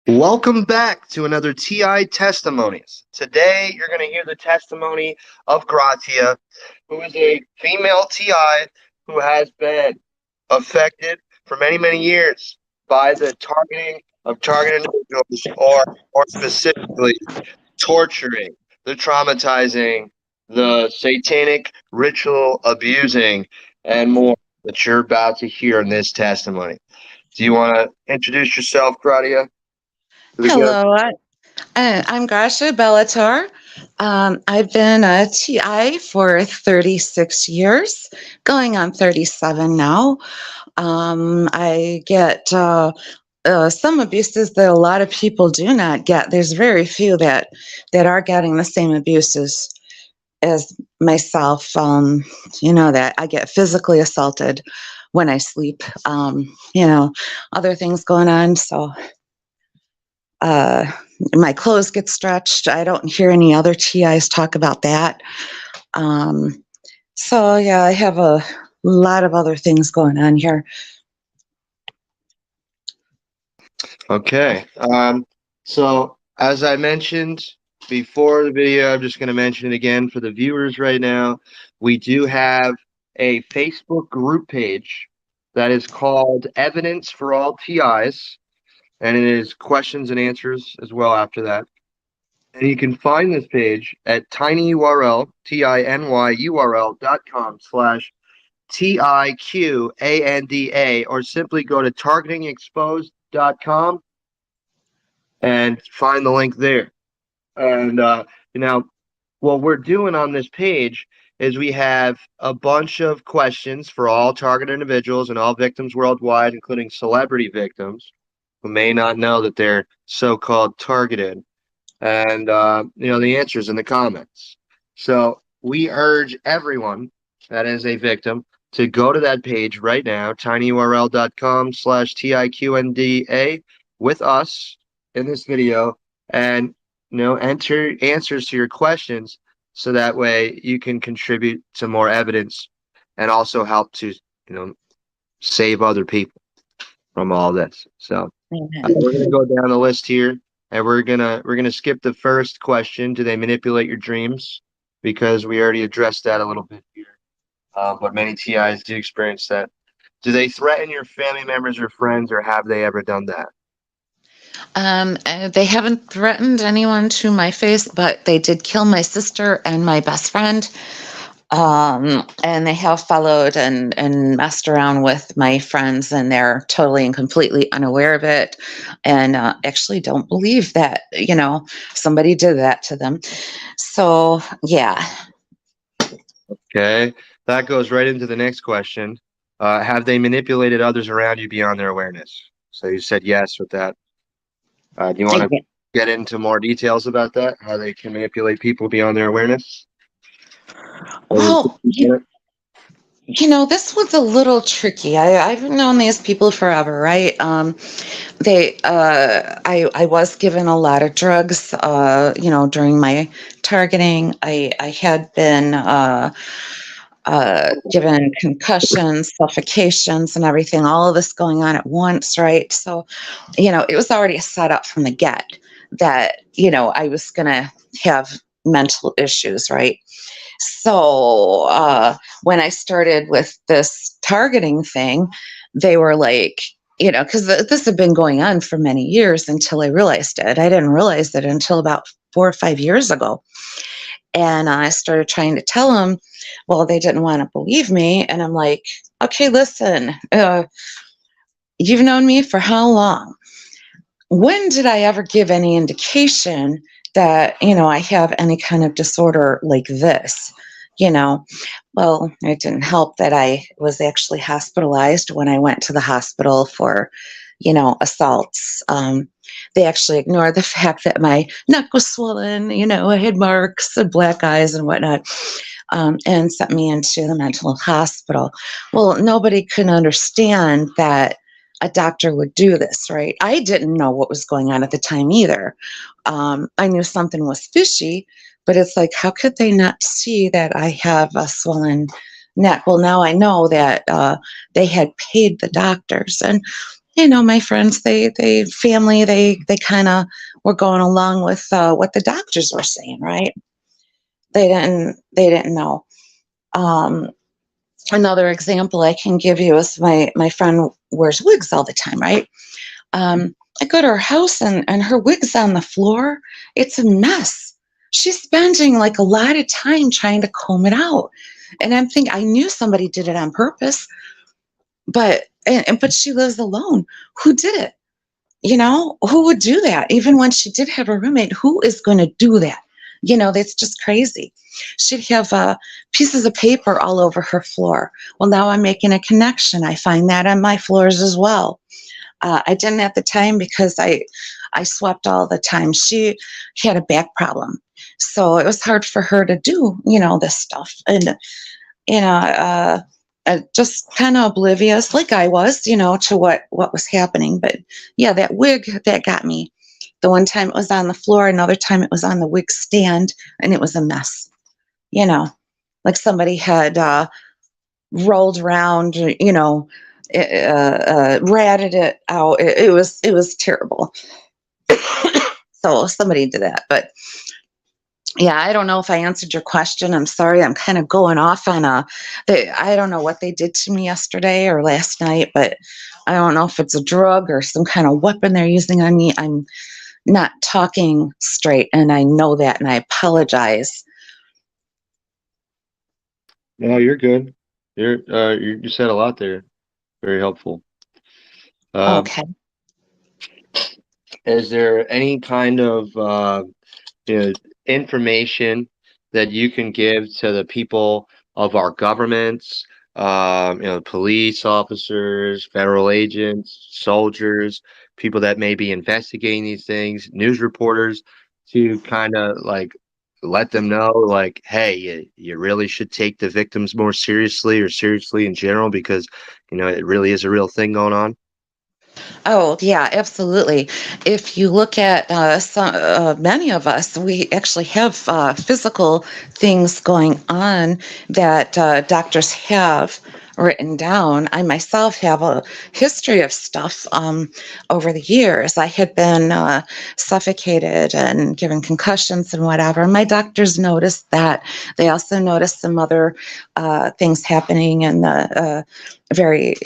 Welcome back to another TI Testimonies. Today, you're going to hear the testimony of Gratia, who is a female TI who has been affected for many, many years by the targeting of targeted individuals or more specifically, torturing, the traumatizing, the satanic ritual abusing, and more that you're about to hear in this testimony. Do you want to introduce yourself, Gratia? Hello, I'm Gratia Bellator. I've been a TI for 36 years, going on 37 now. I get some abuses that a lot of people do not get. There's very few that are getting the same abuses as myself. That I get physically assaulted when I sleep. Other things going on. So. My clothes get stretched. I don't hear any other TIs talk about that. So I have a lot of other things going on here. Okay. So as I mentioned before the video, I'm just going to mention it again for the viewers right now. We do have a Facebook group page that is called Evidence for All TIs, and it is questions and answers as well after that. And you can find this page at tinyurl, tinyurl.com/TIQANDA, or simply go to targetingexposed.com and find the link there. And what we're doing on this page is we have a bunch of questions for all targeted individuals and all victims worldwide, including celebrity victims who may not know that they're so-called targeted. And the answers in the comments. So we urge everyone that is a victim to go to that page right now, tinyurl.com/TIQNDA, with us in this video, and enter answers to your questions, so that way you can contribute to more evidence and also help to save other people from all this. So we're gonna go down the list here, and we're gonna skip the first question. Do they manipulate your dreams? Because we already addressed that a little bit here. But many TIs do experience that. Do they threaten your family members or friends, or have they ever done that? They haven't threatened anyone to my face, but they did kill my sister and my best friend. And they have followed and messed around with my friends, and they're totally and completely unaware of it, and actually don't believe that somebody did that to them. So yeah. Okay, that goes right into the next question. Have they manipulated others around you beyond their awareness? So you said yes with that. Do you want to get into more details about that? How they can manipulate people beyond their awareness? Well, this was a little tricky. I've known these people forever, right? I was given a lot of drugs, during my targeting. I had been given concussions, suffocations, and everything, all of this going on at once, right? So, it was already set up from the get that, I was going to have mental issues, right? So when I started with this targeting thing, they were like, because this had been going on for many years until I realized it. I didn't realize it until about 4 or 5 years ago. And I started trying to tell them, well, they didn't want to believe me. And I'm like, okay, listen, you've known me for how long? When did I ever give any indication that, I have any kind of disorder like this? Well, it didn't help that I was actually hospitalized when I went to the hospital for, assaults. They actually ignored the fact that my neck was swollen, I had marks and black eyes and whatnot, and sent me into the mental hospital. Well, nobody could understand that a doctor would do this, right? I didn't know what was going on at the time either. I knew something was fishy, but it's like, how could they not see that I have a swollen neck? Well, now I know that they had paid the doctors. And, my friends, they family, they kind of were going along with what the doctors were saying, right? They didn't know. Um, Another example I can give you is my friend wears wigs all the time, right? I go to her house and her wig's on the floor. It's a mess. She's spending like a lot of time trying to comb it out. And I'm thinking, I knew somebody did it on purpose, but she lives alone. Who did it? Who would do that? Even when she did have a roommate, who is going to do that? That's just crazy. She'd have pieces of paper all over her floor. Well, now I'm making a connection. I find that on my floors as well. I didn't at the time because I swept all the time. She had a back problem, so it was hard for her to do this stuff, and you know just kind of oblivious, like I was, to what was happening. But yeah, that wig that got me. The one time it was on the floor, another time it was on the wig stand, and it was a mess. You know, like somebody had rolled around, ratted it out. It was terrible. So somebody did that, but yeah, I don't know if I answered your question. I'm sorry. I'm kind of going off on I don't know what they did to me yesterday or last night, but I don't know if it's a drug or some kind of weapon they're using on me. I'm not talking straight, and I know that, and I apologize. No, you're good. You said a lot there. Very helpful. Um, Okay. is there any kind of you know, information that you can give to the people of our governments, police officers, federal agents, soldiers, people that may be investigating these things, news reporters, to kind of like let them know, like, hey, you really should take the victims more seriously or seriously in general because, it really is a real thing going on. Oh, yeah, absolutely. If you look at many of us, we actually have physical things going on that doctors have written down. I myself have a history of stuff over the years. I had been suffocated and given concussions and whatever. My doctors noticed that. They also noticed some other things happening in the very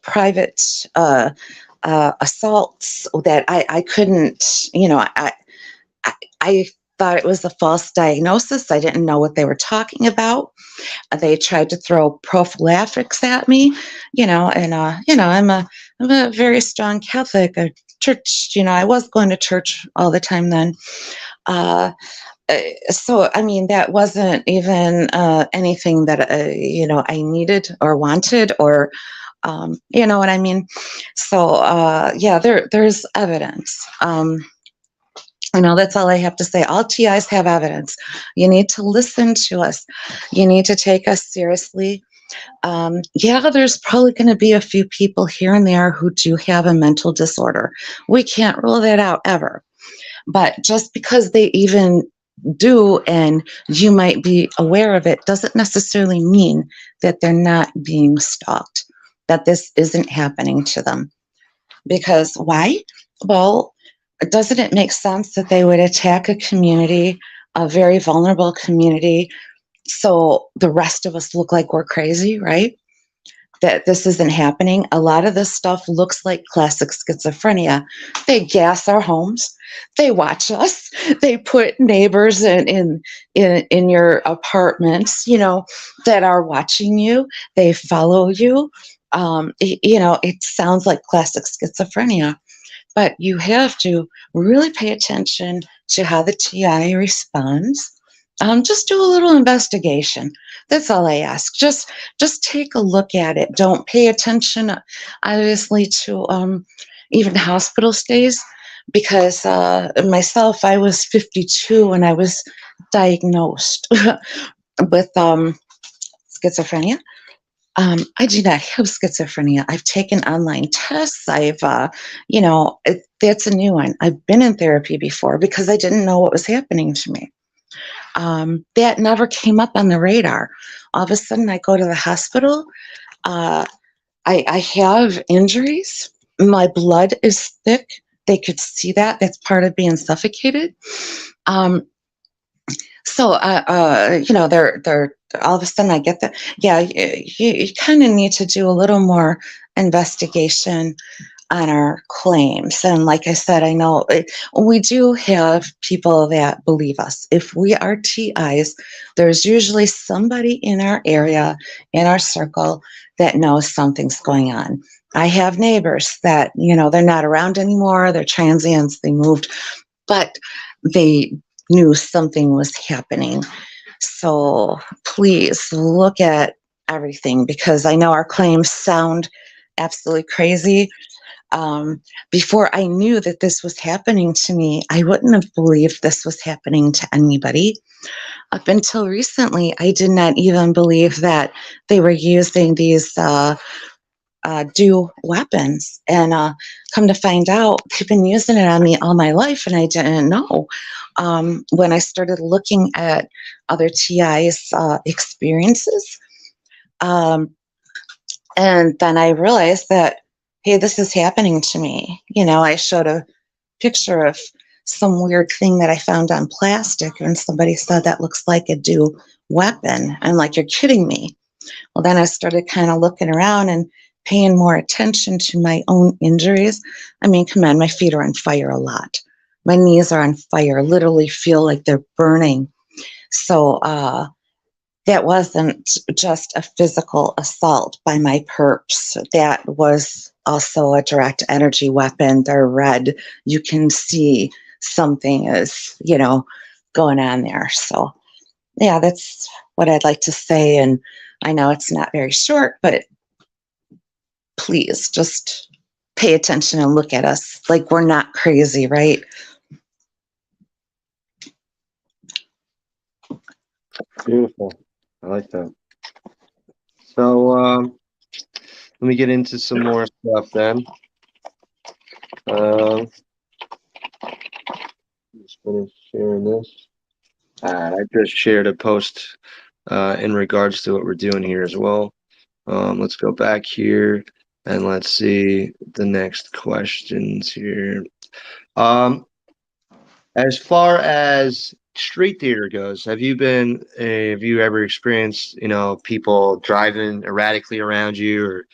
private assaults that I couldn't, I, I thought it was a false diagnosis. I didn't know what they were talking about. They tried to throw prophylactics at me, and I'm a very strong Catholic. A church, I was going to church all the time then. Uh, so I mean that wasn't even anything that I needed or wanted, or you know what I mean. So yeah, there's evidence. That's all I have to say. All TIs have evidence. You need to listen to us. You need to take us seriously. Yeah, there's probably going to be a few people here and there who do have a mental disorder. We can't rule that out ever. But just because they even do and you might be aware of it doesn't necessarily mean that they're not being stalked, that this isn't happening to them. Because why? Well, doesn't it make sense that they would attack a community, a very vulnerable community, so the rest of us look like we're crazy, right? That this isn't happening. A lot of this stuff looks like classic schizophrenia. They gas our homes. They watch us. They put neighbors in your apartments, that are watching you. They follow you. It sounds like classic schizophrenia, but you have to really pay attention to how the TI responds. Just do a little investigation. That's all I ask. Just take a look at it. Don't pay attention, obviously, to even hospital stays, because myself, I was 52 when I was diagnosed with schizophrenia. I do not have schizophrenia. I've taken online tests. That's a new one. I've been in therapy before because I didn't know what was happening to me. That never came up on the radar. All of a sudden, I go to the hospital. I have injuries. My blood is thick. They could see that. That's part of being suffocated. Um, they're all of a sudden I get that. Yeah, you kind of need to do a little more investigation on our claims. And like I said, I know we do have people that believe us. If we are TIs, there's usually somebody in our area, in our circle, that knows something's going on. I have neighbors that, they're not around anymore, they're transients, they moved, but they knew something was happening. So please look at everything, because I know our claims sound absolutely crazy. Before I knew that this was happening to me, I wouldn't have believed this was happening to anybody. Up until recently, I did not even believe that they were using these do weapons. And come to find out, they've been using it on me all my life, and I didn't know. When I started looking at other TIs' experiences, um, and then I realized that, hey, this is happening to me. I showed a picture of some weird thing that I found on plastic, and somebody said that looks like a do weapon. I'm like, you're kidding me. Well, then I started kind of looking around and paying more attention to my own injuries. I mean, come on, my feet are on fire a lot. My knees are on fire, literally feel like they're burning. So that wasn't just a physical assault by my perps. That was also a direct energy weapon. They're red. You can see something is, going on there. So, yeah, that's what I'd like to say. And I know it's not very short, but please just pay attention and look at us like we're not crazy, right? Beautiful. I like that. So let me get into some more stuff then. Um, just finish sharing this. I just shared a post in regards to what we're doing here as well. Let's go back here and let's see the next questions here. Um, As far as street theater goes, have you ever experienced, people driving erratically around you, or,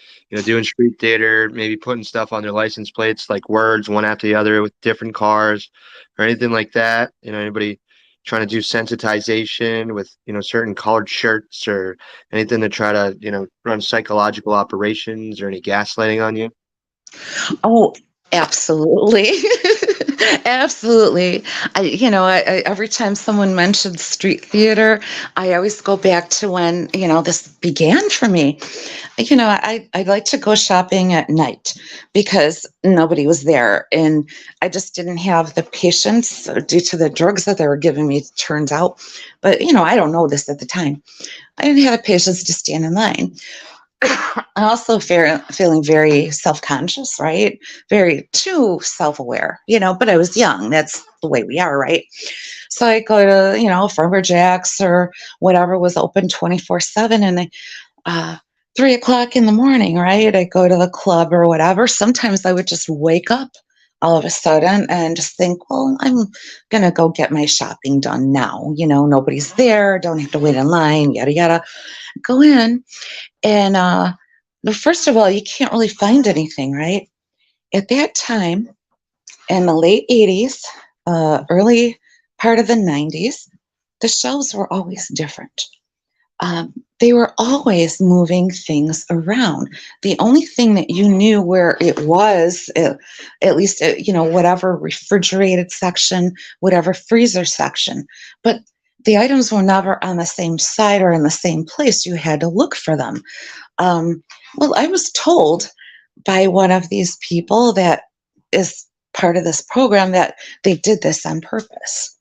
doing street theater, maybe putting stuff on their license plates, like words one after the other with different cars or anything like that? Anybody trying to do sensitization with, certain colored shirts or anything to try to, run psychological operations or any gaslighting on you? Oh, absolutely. Absolutely. Every time someone mentions street theater, I always go back to when, this began for me. I like to go shopping at night because nobody was there. And I just didn't have the patience due to the drugs that they were giving me, turns out. But, I don't know this at the time. I didn't have the patience to stand in line. I also feeling very self-conscious, right? Very too self-aware, but I was young. That's the way we are, right? So I go to, Farmer Jack's or whatever was open 24/7, and 3 o'clock in the morning, right? I go to the club or whatever. Sometimes I would just wake up all of a sudden and just think, well, I'm gonna go get my shopping done now. Nobody's there, don't have to wait in line, yada yada. Go in, and first of all, you can't really find anything, right? At that time, in the late 80s, early part of the 90s, the shelves were always different. They were always moving things around. The only thing that you knew where it was, at least, whatever refrigerated section, whatever freezer section, but the items were never on the same side or in the same place. You had to look for them. Um, well, I was told by one of these people that is part of this program that they did this on purpose.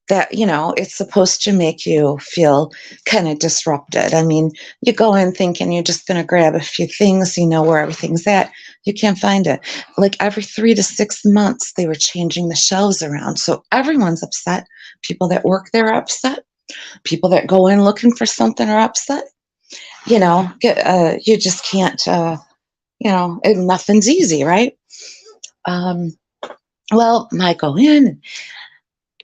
That, it's supposed to make you feel kind of disrupted. I mean, you go in thinking you're just going to grab a few things, you know where everything's at. You can't find it. Like every 3 to 6 months, they were changing the shelves around. So everyone's upset. People that work there are upset. People that go in looking for something are upset. You just can't, and nothing's easy, right? Um, well, I go in,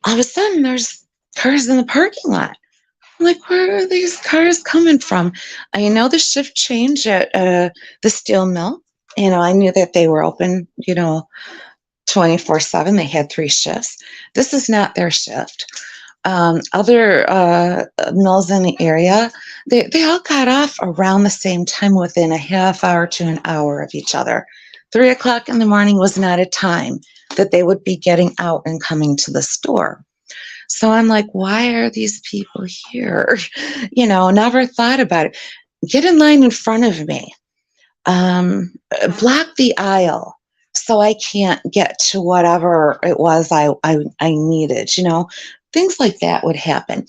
all of a sudden there's cars in the parking lot. I'm like, where are these cars coming from? I know the shift change at the steel mill. I knew that they were open, 24/7. They had 3 shifts. This is not their shift. Other mills in the area, they all got off around the same time, within a half hour to an hour of each other. 3 o'clock in the morning was not a time that they would be getting out and coming to the store. So I'm like, why are these people here? Never thought about it. Get in line in front of me. Block the aisle so I can't get to whatever it was I needed. Things like that would happen.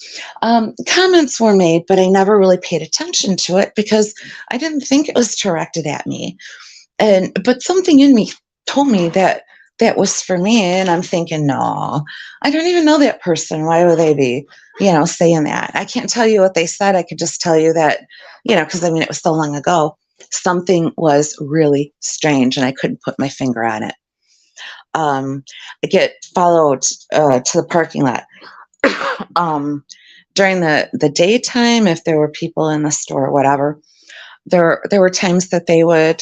Comments were made, but I never really paid attention to it because I didn't think it was directed at me. But something in me told me that that was for me, and I'm thinking, no, I don't even know that person. Why would they be, saying that? I can't tell you what they said. I could just tell you that, because it was so long ago. Something was really strange, and I couldn't put my finger on it. I get followed to the parking lot. During the daytime, if there were people in the store or whatever, there were times that they would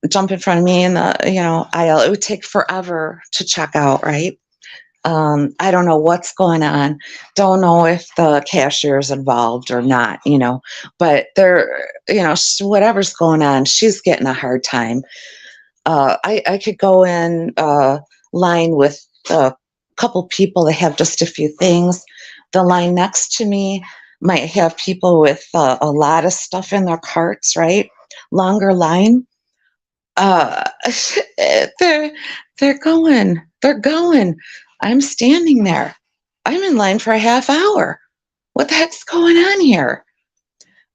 jump in front of me in the aisle. It would take forever to check out, right? I don't know what's going on. Don't know if the cashier is involved or not, but they're, whatever's going on, she's getting a hard time. I could go in line with a couple people that have just a few things. The line next to me might have people with a lot of stuff in their carts, right? Longer line. Uh, they're they're going. I'm standing there. I'm in line for a half hour. What the heck's going on here?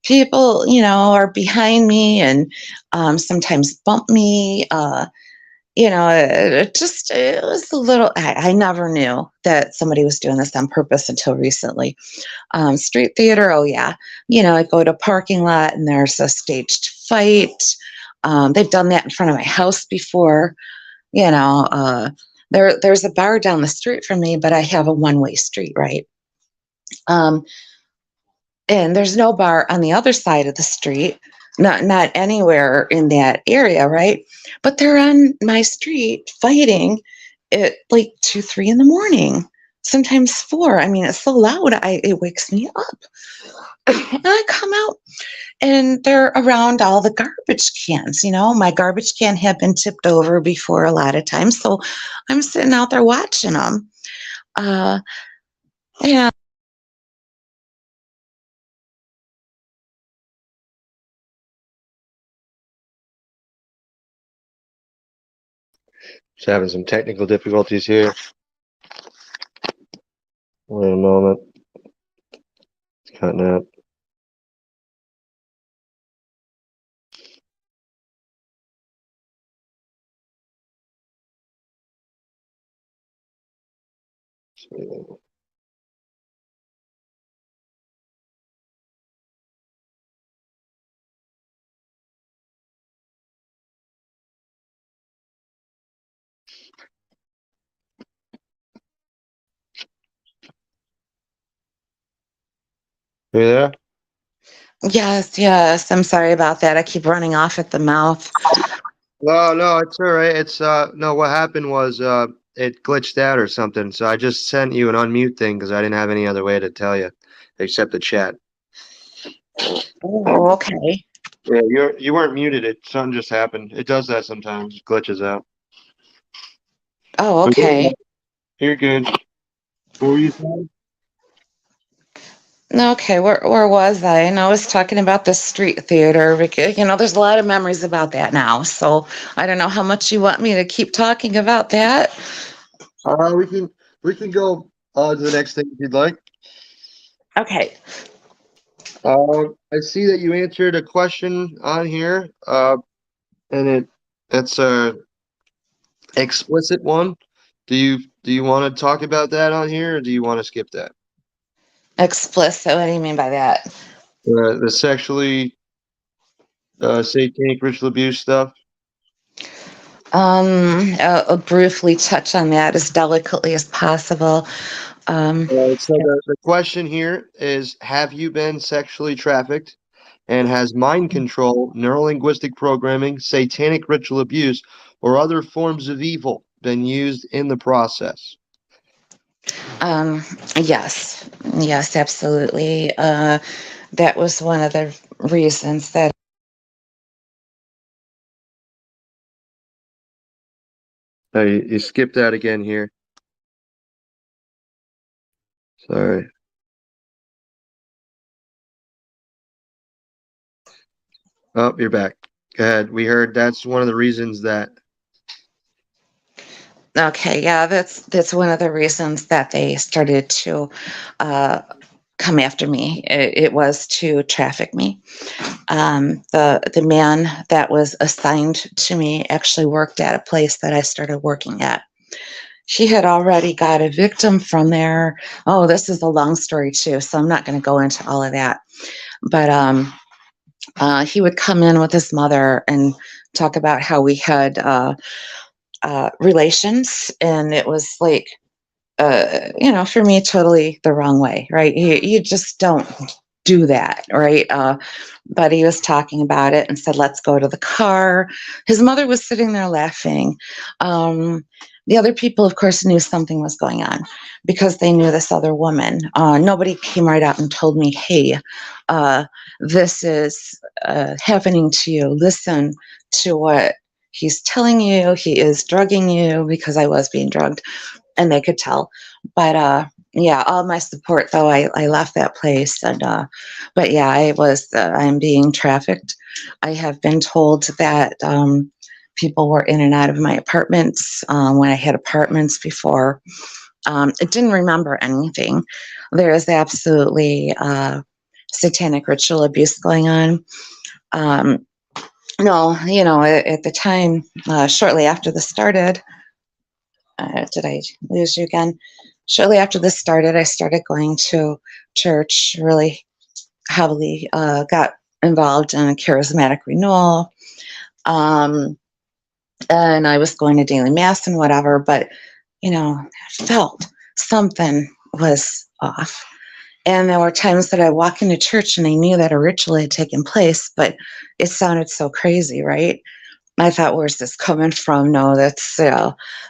People, are behind me and sometimes bump me. It was a little, I never knew that somebody was doing this on purpose until recently. Street theater, oh yeah. I go to a parking lot and there's a staged fight. They've done that in front of my house before. There's a bar down the street from me, but I have a one-way street, right? Um, and there's no bar on the other side of the street, not anywhere in that area, right? But they're on my street fighting at like 2, 3 in the morning, sometimes 4. I mean, it's so loud, it wakes me up. And I come out and they're around all the garbage cans. My garbage can had been tipped over before a lot of times, so I'm sitting out there watching them. And Just having some technical difficulties here. Wait a moment. It's cutting out. Are you there? yes, I'm sorry about that. I keep running off at the mouth. No, it's all right. It's no. What happened was it glitched out or something. So I just sent you an unmute thing because I didn't have any other way to tell you except the chat. Oh, okay. Yeah, you weren't muted. Something just happened. It does that sometimes. It glitches out. Oh, But yeah, okay. you're good. What were you saying? Okay, where was I? And I was talking about the street theater because there's a lot of memories about that now. So I don't know how much you want me to keep talking about that. Uh, we can we can go to the next thing if you'd like. Okay. I see that you answered a question on here, and it's a explicit one. Do you want to talk about that on here, or do you want to skip that? Explicit. What do you mean by that? The sexually satanic ritual abuse stuff. I'll briefly touch on that as delicately as possible. Um, So the question here is, have you been sexually trafficked? And has mind control, neurolinguistic programming, satanic ritual abuse, or other forms of evil been used in the process? um, yes, yes, absolutely. That was one of the reasons that. You skipped that again here. Sorry. Oh, you're back. Go ahead. We heard that's one of the reasons that. Okay, yeah, that's one of the reasons that they started to uh, come after me. It was to traffic me. The man that was assigned to me actually worked at a place that I started working at. She had already got a victim from there. Oh, this is a long story too, so I'm not going to go into all of that. But he would come in with his mother and talk about how we had relations, and it was like, for me, totally the wrong way, right? You just don't do that, right? But he was talking about it and said, let's go to the car. His mother was sitting there laughing. The other people, of course, knew something was going on because they knew this other woman. Nobody came right out and told me, hey, this is happening to you. Listen to what he's telling you. He is drugging you, because I was being drugged and they could tell. But yeah, all my support though, I left that place. And but yeah, I'm being trafficked. I have been told that people were in and out of my apartments when I had apartments before. It didn't remember anything. There is absolutely satanic ritual abuse going on. Um, no, at the time, shortly after this started, did I lose you again? Shortly after this started, I started going to church really heavily, got involved in a charismatic renewal. Um, and I was going to daily mass and whatever, but, I felt something was off. And there were times that I walk into church and I knew that a ritual had taken place, but it sounded so crazy, right? I thought, where's this coming from? No, that's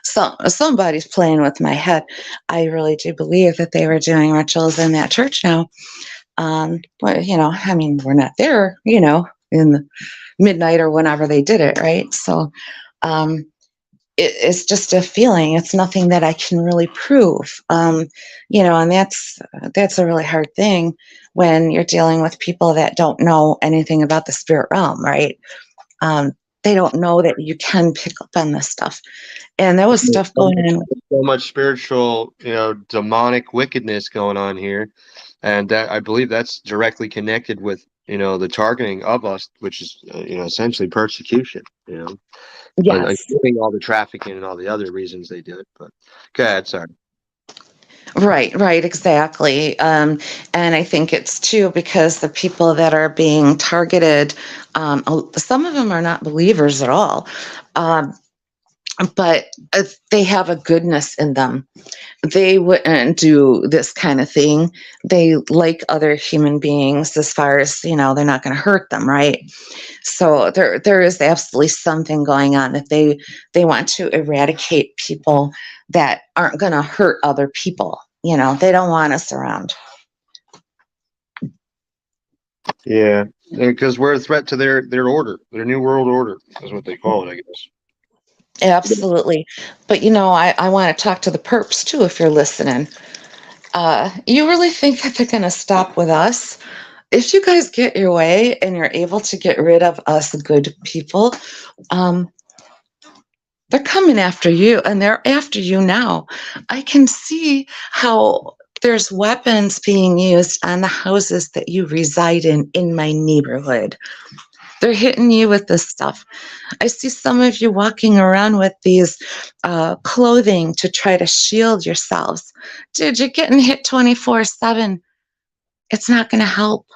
somebody's playing with my head. I really do believe that they were doing rituals in that church now. But I mean, we're not there, in the midnight or whenever they did it, right? So um, it's just a feeling. It's nothing that I can really prove, and that's a really hard thing when you're dealing with people that don't know anything about the spirit realm, right? Um, they don't know that you can pick up on this stuff. And there was stuff going on. So much spiritual, demonic wickedness going on here, and that I believe that's directly connected with the targeting of us, which is essentially persecution. Yes, Including all the trafficking and all the other reasons they do it. But go ahead, sorry. right, exactly. And I think it's too because the people that are being targeted, some of them are not believers at all. Um, but they have a goodness in them. They wouldn't do this kind of thing. They like other human beings as far as, they're not going to hurt them, right? So there is absolutely something going on that they want to eradicate people that aren't going to hurt other people. They don't want us around. Yeah, because we're a threat to their order, their new world order, is what they call it, I guess. Absolutely. But I want to talk to the perps too if you're listening. You really think that they're going to stop with us? If you guys get your way and you're able to get rid of us good people, um, they're coming after you, and they're after you now. I can see how there's weapons being used on the houses that you reside in my neighborhood. They're hitting you with this stuff. I see some of you walking around with these clothing to try to shield yourselves. Dude, you're getting hit 24/7. It's not going to help.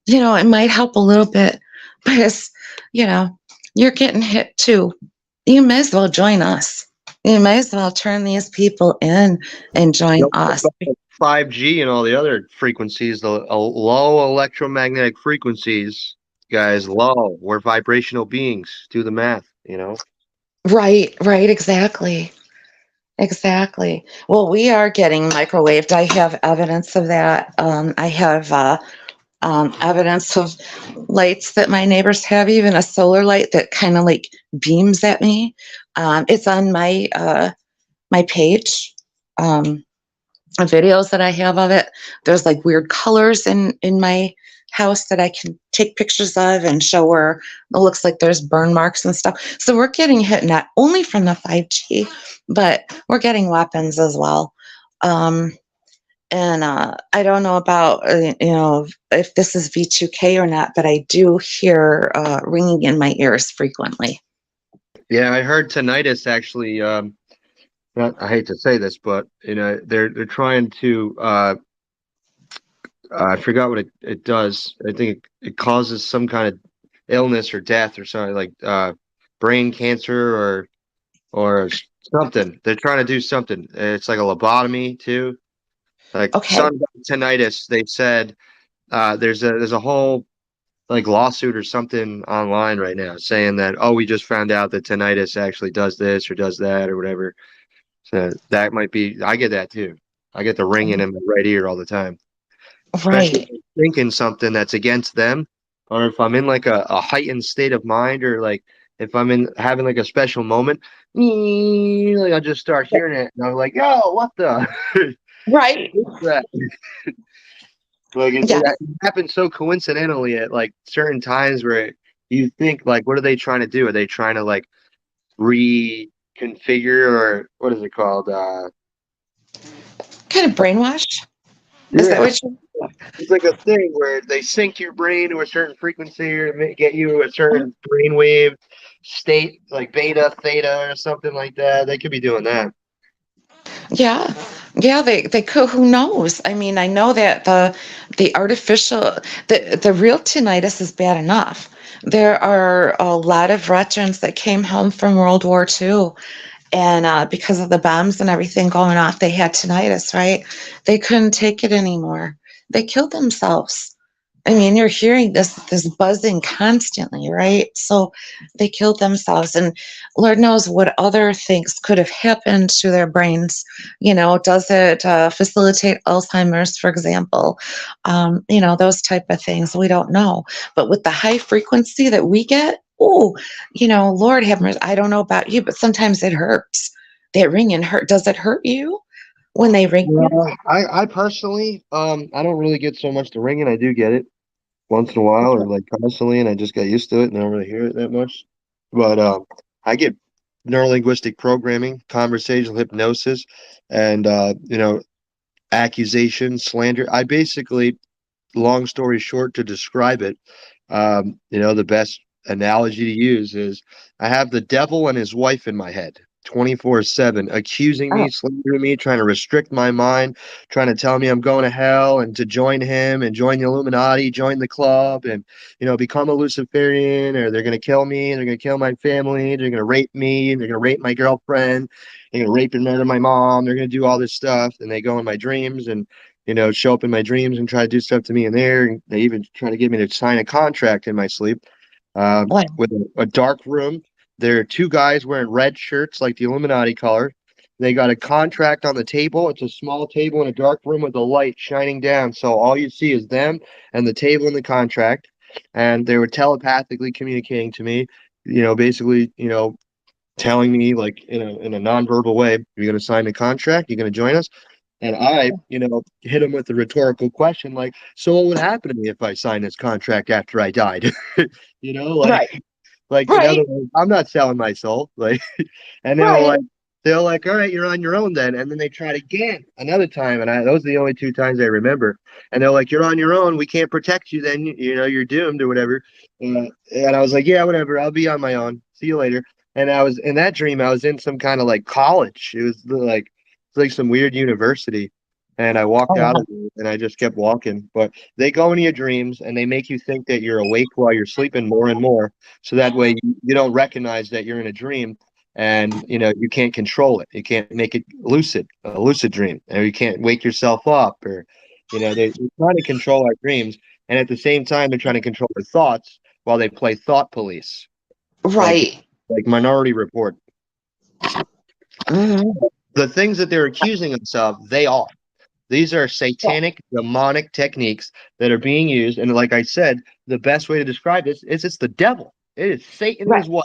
It might help a little bit, but you're getting hit too. You may as well join us. You may as well turn these people in and join Don't us. 5G and all the other frequencies, the low electromagnetic frequencies, guys, low. We're vibrational beings. Do the math. Right, right, exactly. Exactly. Well, we are getting microwaved. I have evidence of that. I have evidence of lights that my neighbors have, even a solar light that kind of like beams at me. It's on my page. Videos that I have of it. There's like weird colors in my house that I can take pictures of and show where it looks like there's burn marks and stuff. So we're getting hit not only from the 5G, but we're getting weapons as well. Um, and I don't know about if this is V2K or not, but I do hear ringing in my ears frequently. Yeah, I heard tinnitus actually. Not, I hate to say this, but they're trying to. I forgot what it does. I think it causes some kind of illness or death or something like brain cancer or something. They're trying to do something. It's like a lobotomy too. Like Okay. some tinnitus. They said there's a whole like lawsuit or something online right now saying that, oh, we just found out that tinnitus actually does this or does that or whatever. So that might be. I get that too. I get the ringing in my right ear all the time, especially if Right. I'm thinking something that's against them, or if I'm in like a heightened state of mind, or like if I'm in having like a special moment, like I'll just start hearing it, and I'm like, yo, what the? Right. What's that? Like it Yes. happens so coincidentally at like certain times where you think like, what are they trying to do? Are they trying to like reconfigure or what is it called? Kind of brainwash. Is that Yeah, what you? it's like a thing where they sync your brain to a certain frequency or get you a certain brainwave state, like beta, theta, or something like that. They could be doing that. Yeah, yeah, they could. Who knows? I mean, I know that the artificial, the real tinnitus is bad enough. There are a lot of veterans that came home from World War II, and because of the bombs and everything going off, they had tinnitus. Right? They couldn't take it anymore. They killed themselves. I mean, you're hearing this buzzing constantly, right? So they killed themselves, and Lord knows what other things could have happened to their brains. Does it facilitate Alzheimer's, for example? Those type of things. We don't know. But with the high frequency that we get, oh, Lord have mercy. I don't know about you, but sometimes it hurts. That ringing hurt. Does it hurt you when they ring you? Yeah, I personally, I don't really get so much the ringing. I do get it once in a while, or like constantly, and I just got used to it, and I don't really hear it that much. But I get neurolinguistic programming, conversational hypnosis, and accusation, slander. I basically, long story short, to describe it, the best analogy to use is I have the devil and his wife in my head. 24/7, accusing Oh, me, slandering me, trying to restrict my mind, trying to tell me I'm going to hell and to join him and join the Illuminati, join the club, and become a Luciferian, or they're going to kill me, and they're going to kill my family, they're going to rape me, and they're going to rape my girlfriend, they're going to rape and murder my mom, they're going to do all this stuff, and they go in my dreams and show up in my dreams and try to do stuff to me in there. And they even try to get me to sign a contract in my sleep wow. with a dark room. There are two guys wearing red shirts like the Illuminati color. They got a contract on the table. It's a small table in a dark room with a light shining down. So all you see is them and the table and the contract. And they were telepathically communicating to me, basically, telling me like in a nonverbal way, you're going to sign the contract, you're going to join us. And I, hit him with the rhetorical question, like, so what would happen to me if I signed this contract after I died? you know, like, Right. like in Right. other words, I'm not selling my soul. Like, and Right. they're like, all right, you're on your own then. And then they tried again another time, and those are the only two times I remember. And they're like, you're on your own. We can't protect you. Then you're doomed or whatever. And I was like, yeah, whatever. I'll be on my own. See you later. And I was in that dream. I was in some kind of like college. It was like some weird university. And I walked Oh, out wow. of it and I just kept walking. But they go into your dreams and they make you think that you're awake while you're sleeping more and more. So that way you don't recognize that you're in a dream. and you can't control it. You can't make it a lucid dream, or you can't wake yourself up, or they're trying to control our dreams, and at the same time they're trying to control our thoughts while they play thought police, like Right. Minority Report. Mhm. The things that they're accusing us of, they are. These are satanic, demonic techniques that are being used. And like I said, the best way to describe this is it's the devil. It is Satan and Right. his wife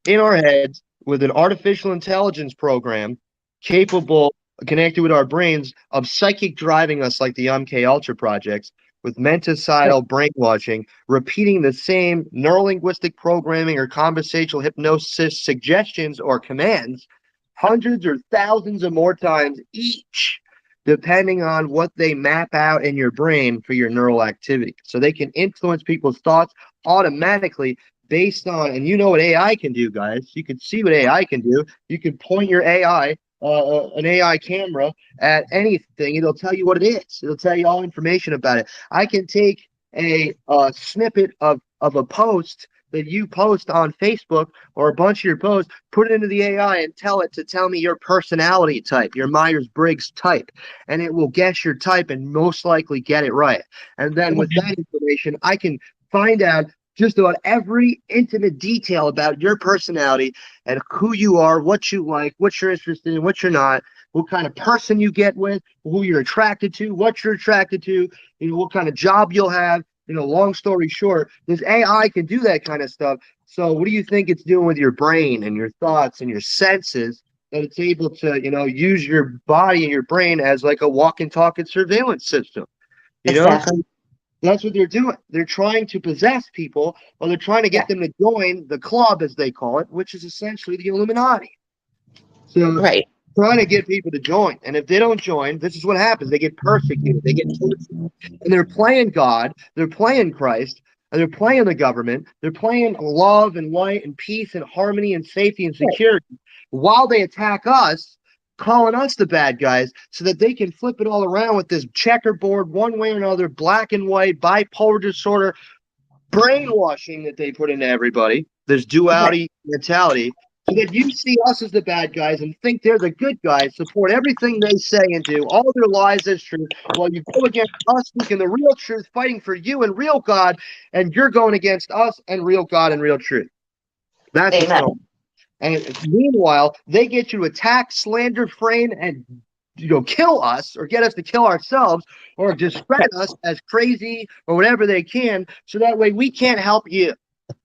in our heads with an artificial intelligence program capable, connected with our brains, of psychic driving us like the MK Ultra projects, with Right. menticidal brainwashing, repeating the same neurolinguistic programming or conversational hypnosis suggestions or commands hundreds or thousands of more times each, depending on what they map out in your brain for your neural activity. So they can influence people's thoughts automatically based on, and you know what AI can do, guys. You can see what AI can do. You can point your an AI camera at anything. It'll tell you what it is. It'll tell you all information about it. I can take a snippet of a post that you post on Facebook, or a bunch of your posts, put it into the AI and tell it to tell me your personality type, your Myers-Briggs type, and it will guess your type and most likely get it right. And then with that information, I can find out just about every intimate detail about your personality and who you are, what you like, what you're interested in, what you're not, what kind of person you get with, who you're attracted to, what you're attracted to, what kind of job you'll have. Long story short, this AI can do that kind of stuff. So what do you think it's doing with your brain and your thoughts and your senses, that it's able to, use your body and your brain as like a walking, talking surveillance system? So Exactly. that's what they're doing. They're trying to possess people, or they're trying to Yeah. get them to join the club, as they call it, which is essentially the Illuminati. So Right. trying to get people to join. And if they don't join, this is what happens. They get persecuted. They get tortured. And they're playing God. They're playing Christ. And they're playing the government. They're playing love and light and peace and harmony and safety and Right. security while they attack us, calling us the bad guys, so that they can flip it all around with this checkerboard, one way or another, black and white, bipolar disorder, brainwashing that they put into everybody, this Right. duality mentality, so that you see us as the bad guys and think they're the good guys, support everything they say and do, all their lies as truth, while you go against us speaking the real truth, fighting for you and real God, and you're going against us and real God and real truth. That's what's Amen. going on. And meanwhile, they get you to attack, slander, frame, and kill us, or get us to kill ourselves, or discredit us as crazy, or whatever they can, so that way we can't help you.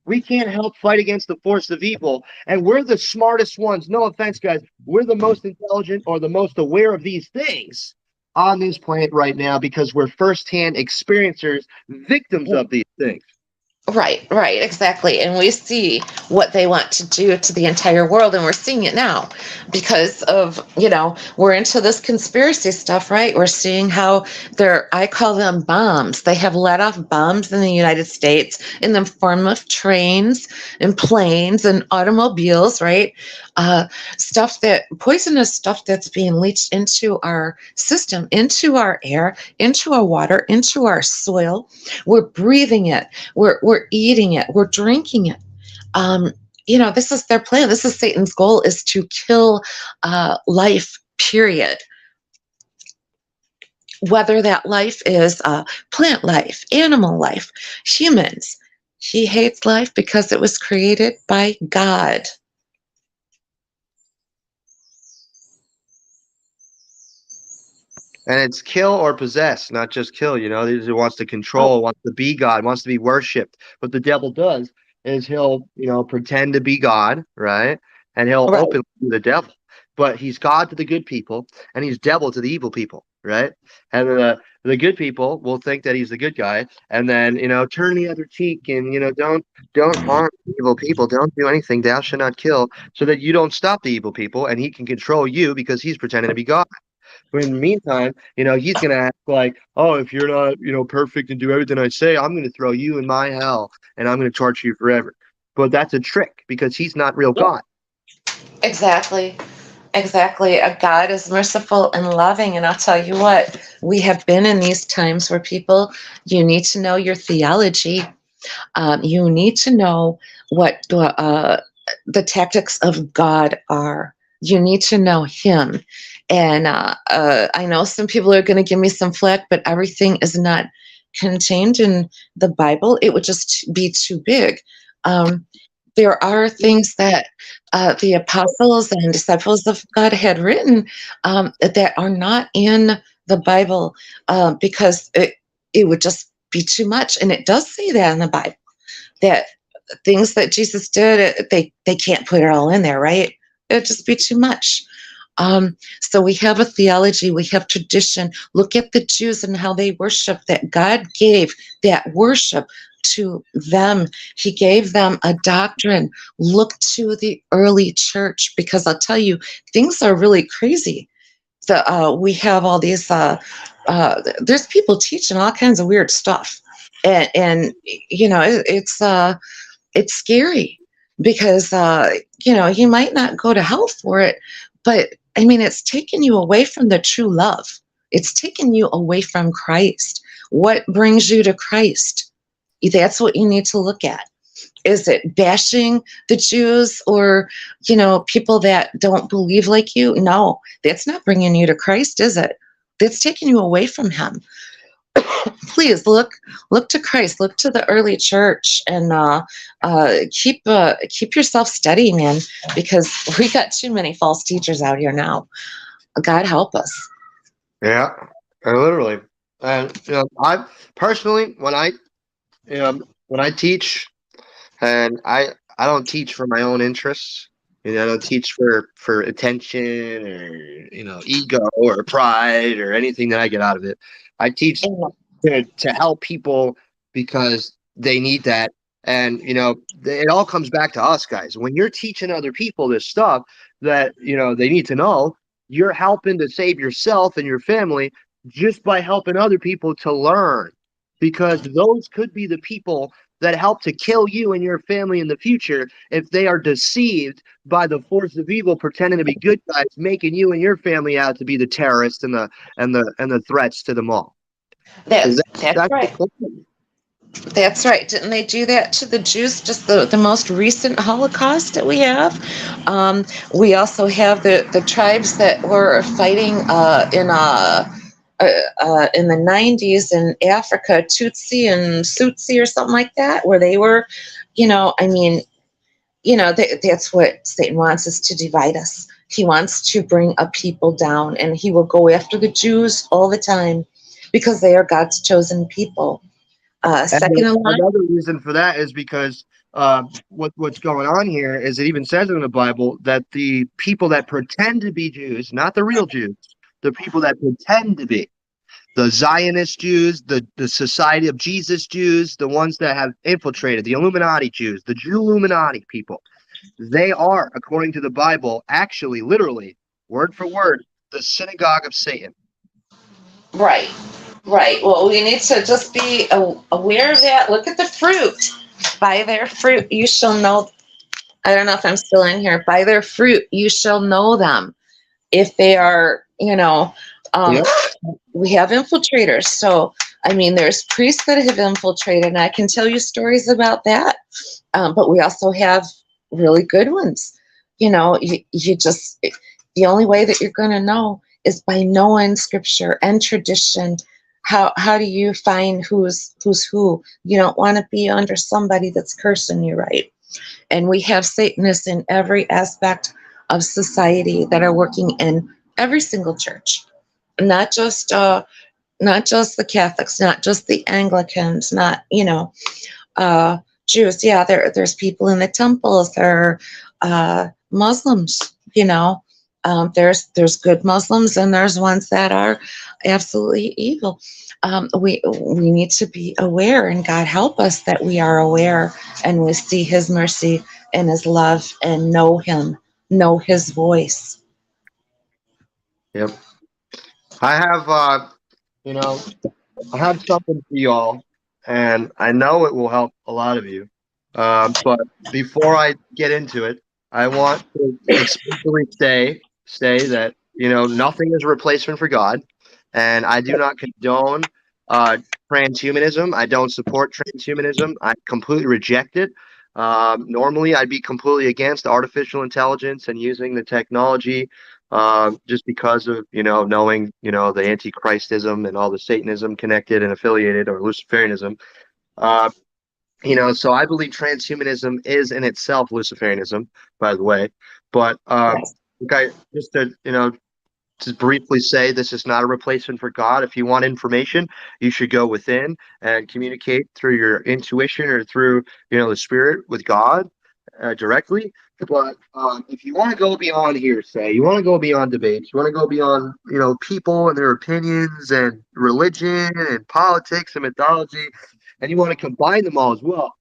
We can't help fight against the force of evil. And we're the smartest ones. No offense, guys. We're the most intelligent or the most aware of these things on this planet right now, because we're firsthand experiencers, victims of these things. Right, right, exactly. And we see what they want to do to the entire world, and we're seeing it now because of, we're into this conspiracy stuff, right? We're seeing how I call them bombs. They have let off bombs in the United States in the form of trains and planes and automobiles, right? Poisonous stuff that's being leached into our system, into our air, into our water, into our soil. We're breathing it. We're eating it. We're drinking it. Um, this is their plan. This is Satan's goal, is to kill life, period. Whether that life is plant life, animal life, humans. He hates life because it was created by God. And it's kill or possess, not just kill. He wants to control, wants to be God, wants to be worshipped. What the devil does is he'll, pretend to be God, right? And he'll Right. openly be the devil. But he's God to the good people, and he's devil to the evil people, right? And the good people will think that he's the good guy, and then turn the other cheek, and don't harm evil people, don't do anything, thou shalt not kill, so that you don't stop the evil people, and he can control you because he's pretending to be God. But in the meantime, he's going to act like, oh, if you're not, perfect and do everything I say, I'm going to throw you in my hell and I'm going to torture you forever. But that's a trick, because he's not real God. Exactly. Exactly. God is merciful and loving. And I'll tell you what, we have been in these times where you need to know your theology. You need to know what the tactics of God are. You need to know Him. And I know some people are going to give me some flack, but everything is not contained in the Bible. It would just be too big. Um, there are things that the apostles and disciples of God had written that are not in the Bible because it would just be too much. And it does say that in the Bible that things that Jesus did, they can't put it all in there, right? It'd just be too much. So we have a theology, we have tradition. Look at the Jews and how they worship, that God gave that worship to them. He gave them a doctrine. Look to the early church, because I'll tell you, things are really crazy. We have all these, there's people teaching all kinds of weird stuff. And it's scary because you might not go to hell for it, but I mean, it's taken you away from the true love. It's taken you away from Christ. What brings you to Christ? That's what you need to look at. Is it bashing the Jews or people that don't believe like you? No, that's not bringing you to Christ, is it? That's taking you away from Him. Please look to Christ, look to the early church, and keep yourself steady, man, because we got too many false teachers out here now. God help us. Yeah, literally. And I personally, when I teach, and I don't teach for my own interests. I don't teach for attention or ego or pride or anything that I get out of it. I teach to help people because they need that. And it all comes back to us guys. When you're teaching other people this stuff that they need to know, you're helping to save yourself and your family just by helping other people to learn, because those could be the people that help to kill you and your family in the future if they are deceived by the force of evil pretending to be good guys, making you and your family out to be the terrorists and the threats to them all. That's That's the right. point. That's right. Didn't they do that to the Jews? Just the most recent Holocaust that we have. We also have the tribes that were fighting in the 90s in Africa, Tutsi and Sutsi or something like that, where they were, I mean, that's what Satan wants, is to divide us. He wants to bring a people down, and he will go after the Jews all the time because they are God's chosen people. And Second in line. another reason for that is because what's going on here is it even says in the Bible that the people that pretend to be Jews, not the real Jews, the people that pretend to be, the Zionist Jews, the Society of Jesus Jews, the ones that have infiltrated, the Illuminati Jews, the Jew Illuminati people, they are, according to the Bible, actually, literally, word for word, the synagogue of Satan. Right, right. Well, we need to just be aware of that. Look at the fruit. By their fruit, you shall know. I don't know if I'm still in here. By their fruit, you shall know them. If they are, um, Yep. we have infiltrators. So, I mean, there's priests that have infiltrated, and I can tell you stories about that. But we also have really good ones. You just, the only way that you're going to know is by knowing scripture and tradition. How do you find who's who? You don't want to be under somebody that's cursing you, right? And we have Satanists in every aspect of society that are working in every single church, not just the Catholics, not just the Anglicans, not Jews. Yeah, there's people in the temples. There are Muslims. There's good Muslims, and there's ones that are absolutely evil. We need to be aware, and God help us that we are aware, and we see His mercy and His love, and know Him, know His voice. Yep. I have, I have something for y'all, and I know it will help a lot of you. But before I get into it, I want to explicitly say that nothing is a replacement for God, and I do not condone transhumanism. I don't support transhumanism. I completely reject it. Normally, I'd be completely against artificial intelligence and using the technology, just because of, knowing, the antichristism and all the Satanism connected and affiliated, or Luciferianism. Uh, so I believe transhumanism is in itself Luciferianism, by the way. But Yes. okay, just to briefly say, this is not a replacement for God. If you want information, you should go within and communicate through your intuition or through, the spirit with God directly. But if you want to go beyond hearsay, you want to go beyond debates, you want to go beyond, people and their opinions and religion and politics and mythology, and you want to combine them all as well.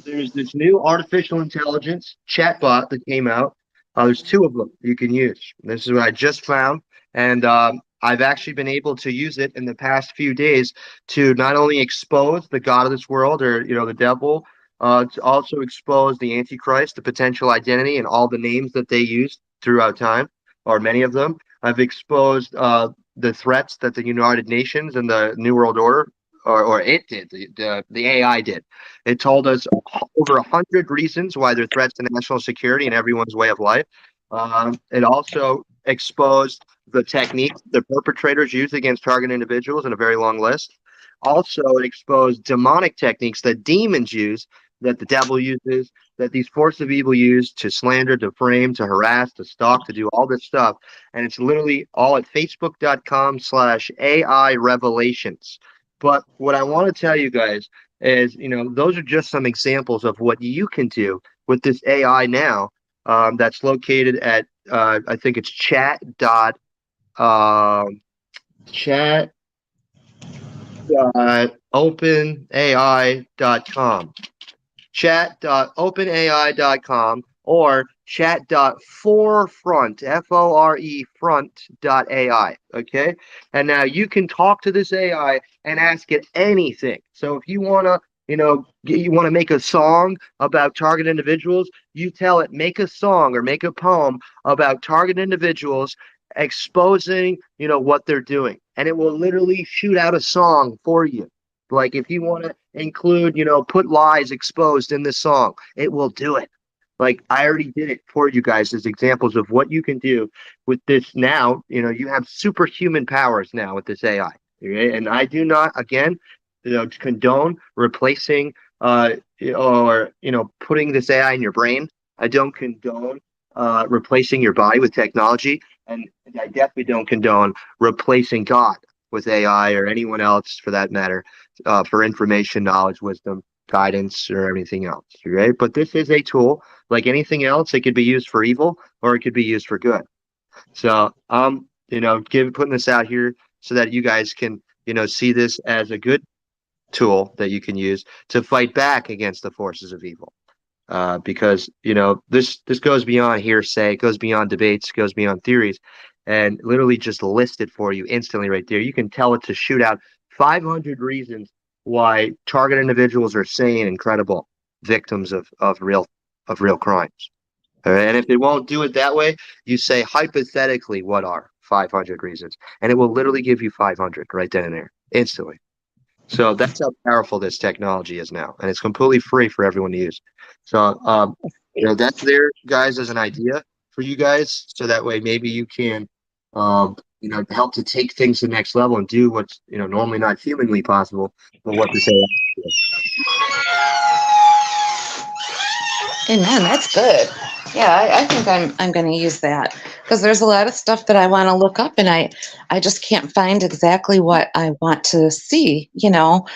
There's this new artificial intelligence chatbot that came out. There's two of them you can use. This is what I just found, and I've actually been able to use it in the past few days to not only expose the god of this world, or the devil, to also expose the Antichrist, the potential identity, and all the names that they use throughout time, or many of them. I've exposed the threats that the United Nations and the New World Order, or it did, the AI did. It told us over 100 reasons why they're threats to national security and everyone's way of life. It also exposed the techniques the perpetrators use against target individuals in a very long list. Also, it exposed demonic techniques that demons use, that the devil uses, that these forces of evil use to slander, to frame, to harass, to stalk, to do all this stuff. And it's literally all at facebook.com/AI revelations. But what I want to tell you guys is, those are just some examples of what you can do with this AI now. That's located at, I think it's chat dot openai.com, chat.openai.com, or chat.forefront, F-O-R-E front.ai. Okay. And now you can talk to this AI and ask it anything. So if you want to, you want to make a song about target individuals, you tell it, make a song or make a poem about target individuals exposing, what they're doing. And it will literally shoot out a song for you. Like if you want to include, put lies exposed in the song, it will do it. Like I already did it for you guys as examples of what you can do with this now. You have superhuman powers now with this AI. Okay? And I do not, again, condone replacing or putting this AI in your brain. I don't condone replacing your body with technology, and I definitely don't condone replacing God with AI or anyone else for that matter, for information, knowledge, wisdom, guidance, or anything else. Right? But this is a tool like anything else. It could be used for evil or it could be used for good. So, putting this out here so that you guys can, see this as a good tool that you can use to fight back against the forces of evil. Because this goes beyond hearsay, it goes beyond debates, it goes beyond theories, and literally just list it for you instantly right there. You can tell it to shoot out 500 reasons why target individuals are sane and credible victims of real crimes. All right? And if it won't do it that way, you say hypothetically what are 500 reasons, and it will literally give you 500 right then and there instantly. So that's how powerful this technology is now, and it's completely free for everyone to use. So, that's there, guys, as an idea for you guys, so that way maybe you can, help to take things to the next level and do what's normally not humanly possible, but what this AI. Amen. That's good. Yeah, I think I'm going to use that because there's a lot of stuff that I want to look up, and I just can't find exactly what I want to see. Just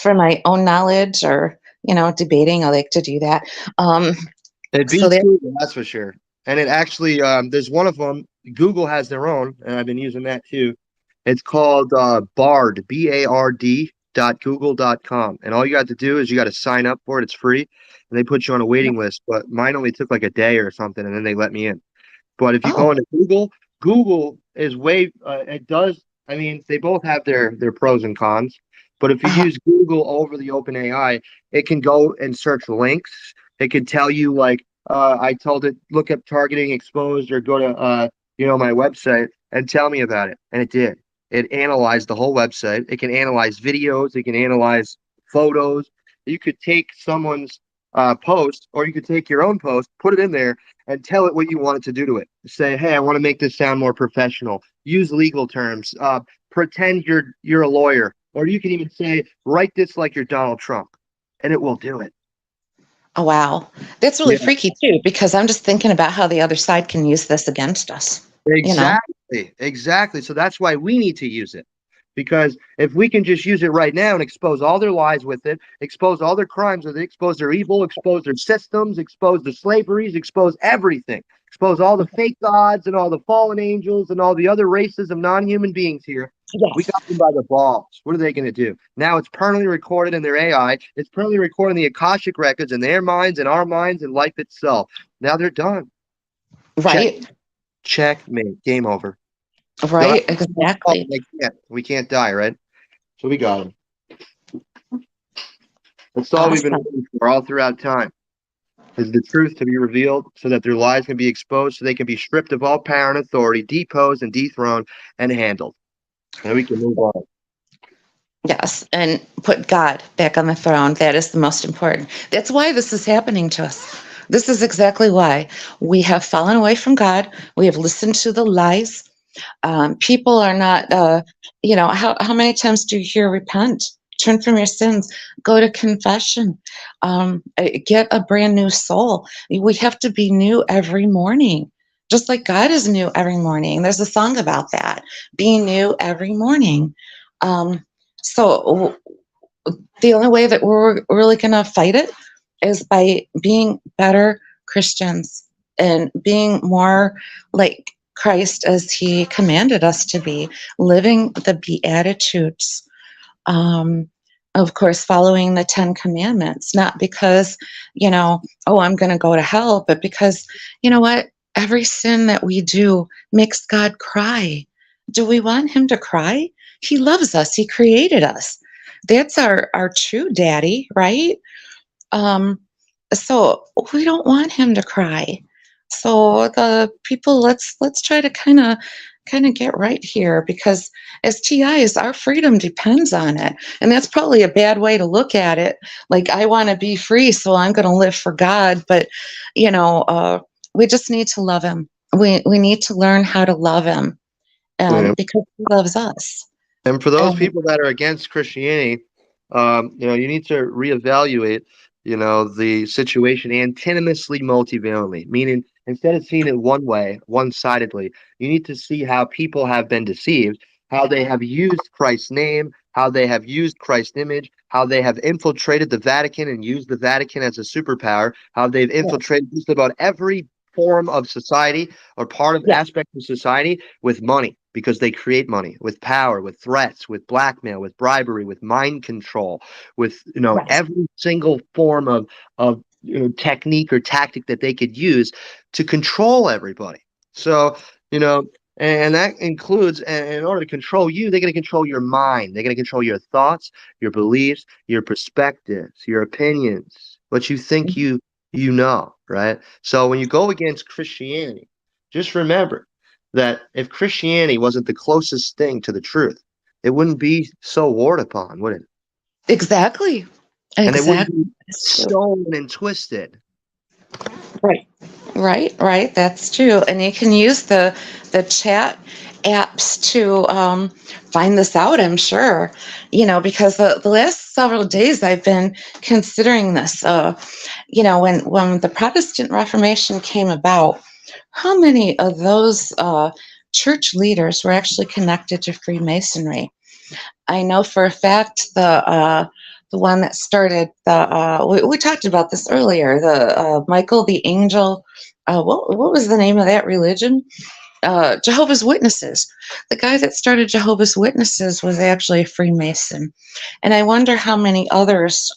for my own knowledge or debating. I like to do that. It So beats there. Google, that's for sure. And it actually, there's one of them. Google has their own, and I've been using that too. It's called Bard, BARD.google.com. And all you got to do is you got to sign up for it. It's free, and they put you on a waiting list. But mine only took like a day or something, and then they let me in. But if you go Oh, into Google, Google is way. It does. I mean, they both have their pros and cons. But if you uh, use Google over the OpenAI, it can go and search links. It can tell you like, I told it look up targeting exposed or go to my website and tell me about it, and it did. It analyzed the whole website. It can analyze videos. It can analyze photos. You could take someone's post, or you could take your own post, put it in there, and tell it what you want it to do to it. Say, hey, I want to make this sound more professional. Use legal terms. Pretend you're a lawyer, or you can even say, write this like you're Donald Trump, and it will do it. Oh, wow. That's really Yeah. freaky too, because I'm just thinking about how the other side can use this against us, you know? Exactly. Exactly. So that's why we need to use it. Because if we can just use it right now and expose all their lies with it, expose all their crimes with it, expose their evil, expose their systems, expose the slaveries, expose everything, expose all the fake gods and all the fallen angels and all the other races of non-human beings here, we Yes. got them by the balls. What are they going to do? Now it's permanently recorded in their AI. It's permanently recorded in the Akashic records in their minds and our minds and life itself. Now they're done. Check. Right. Checkmate. Game over. They'll have Right. to fall, Exactly. they can't. We can't die, right? So we got them. That's all we've been Awesome. waiting for all throughout time. Is the truth to be revealed so that their lies can be exposed, so they can be stripped of all power and authority, deposed and dethroned and handled. And we can move on. Yes. And put God back on the throne. That is the most important. That's why this is happening to us. This is exactly why we have fallen away from God. We have listened to the lies. People are not, how many times do you hear repent, turn from your sins, go to confession, get a brand new soul? We have to be new every morning, just like God is new every morning. There's a song about that, being new every morning. Um, so the only way that we're really going to fight it is by being better Christians and being more like Christ as he commanded us to be, living the Beatitudes. Um, of course, following the Ten Commandments, not because, oh, I'm going to go to hell, but because, you know what? Every sin that we do makes God cry. Do we want him to cry? He loves us. He created us. That's our true daddy, right? Um, so we don't want him to cry. So the people, let's try to kind of get right here, because as TIs, our freedom depends on it, and that's probably a bad way to look at it. Like, I want to be free, so I'm going to live for God, but we just need to love him. We need to learn how to love him, Yeah. because he loves us. And for those And people that are against Christianity, you need to reevaluate, the situation antinomously multivalently, meaning instead of seeing it one way, one-sidedly, you need to see how people have been deceived, how they have used Christ's name, how they have used Christ's image, how they have infiltrated the Vatican and used the Vatican as a superpower, how they've infiltrated just about every form of society or part of yeah, aspect of society with money, because they create money with power, with threats, with blackmail, with bribery, with mind control, with right. every single form of technique or tactic that they could use to control everybody. So you know and that includes, and in order to control you, they're going to control your mind, they're going to control your thoughts, your beliefs, your perspectives, your opinions, what you think right? So when you go against Christianity, just remember that if Christianity wasn't the closest thing to the truth, it wouldn't be so warred upon, would it? Exactly. And it wouldn't Exactly. be That's true. stolen and twisted. Right. Right. That's true. And you can use the chat apps to find this out, I'm sure. Because the last several days I've been considering this. When the Protestant Reformation came about, how many of those church leaders were actually connected to Freemasonry? I know for a fact the one that started we talked about this earlier, the Michael the Angel. What was the name of that religion? Jehovah's Witnesses. The guy that started Jehovah's Witnesses was actually a Freemason, and I wonder how many others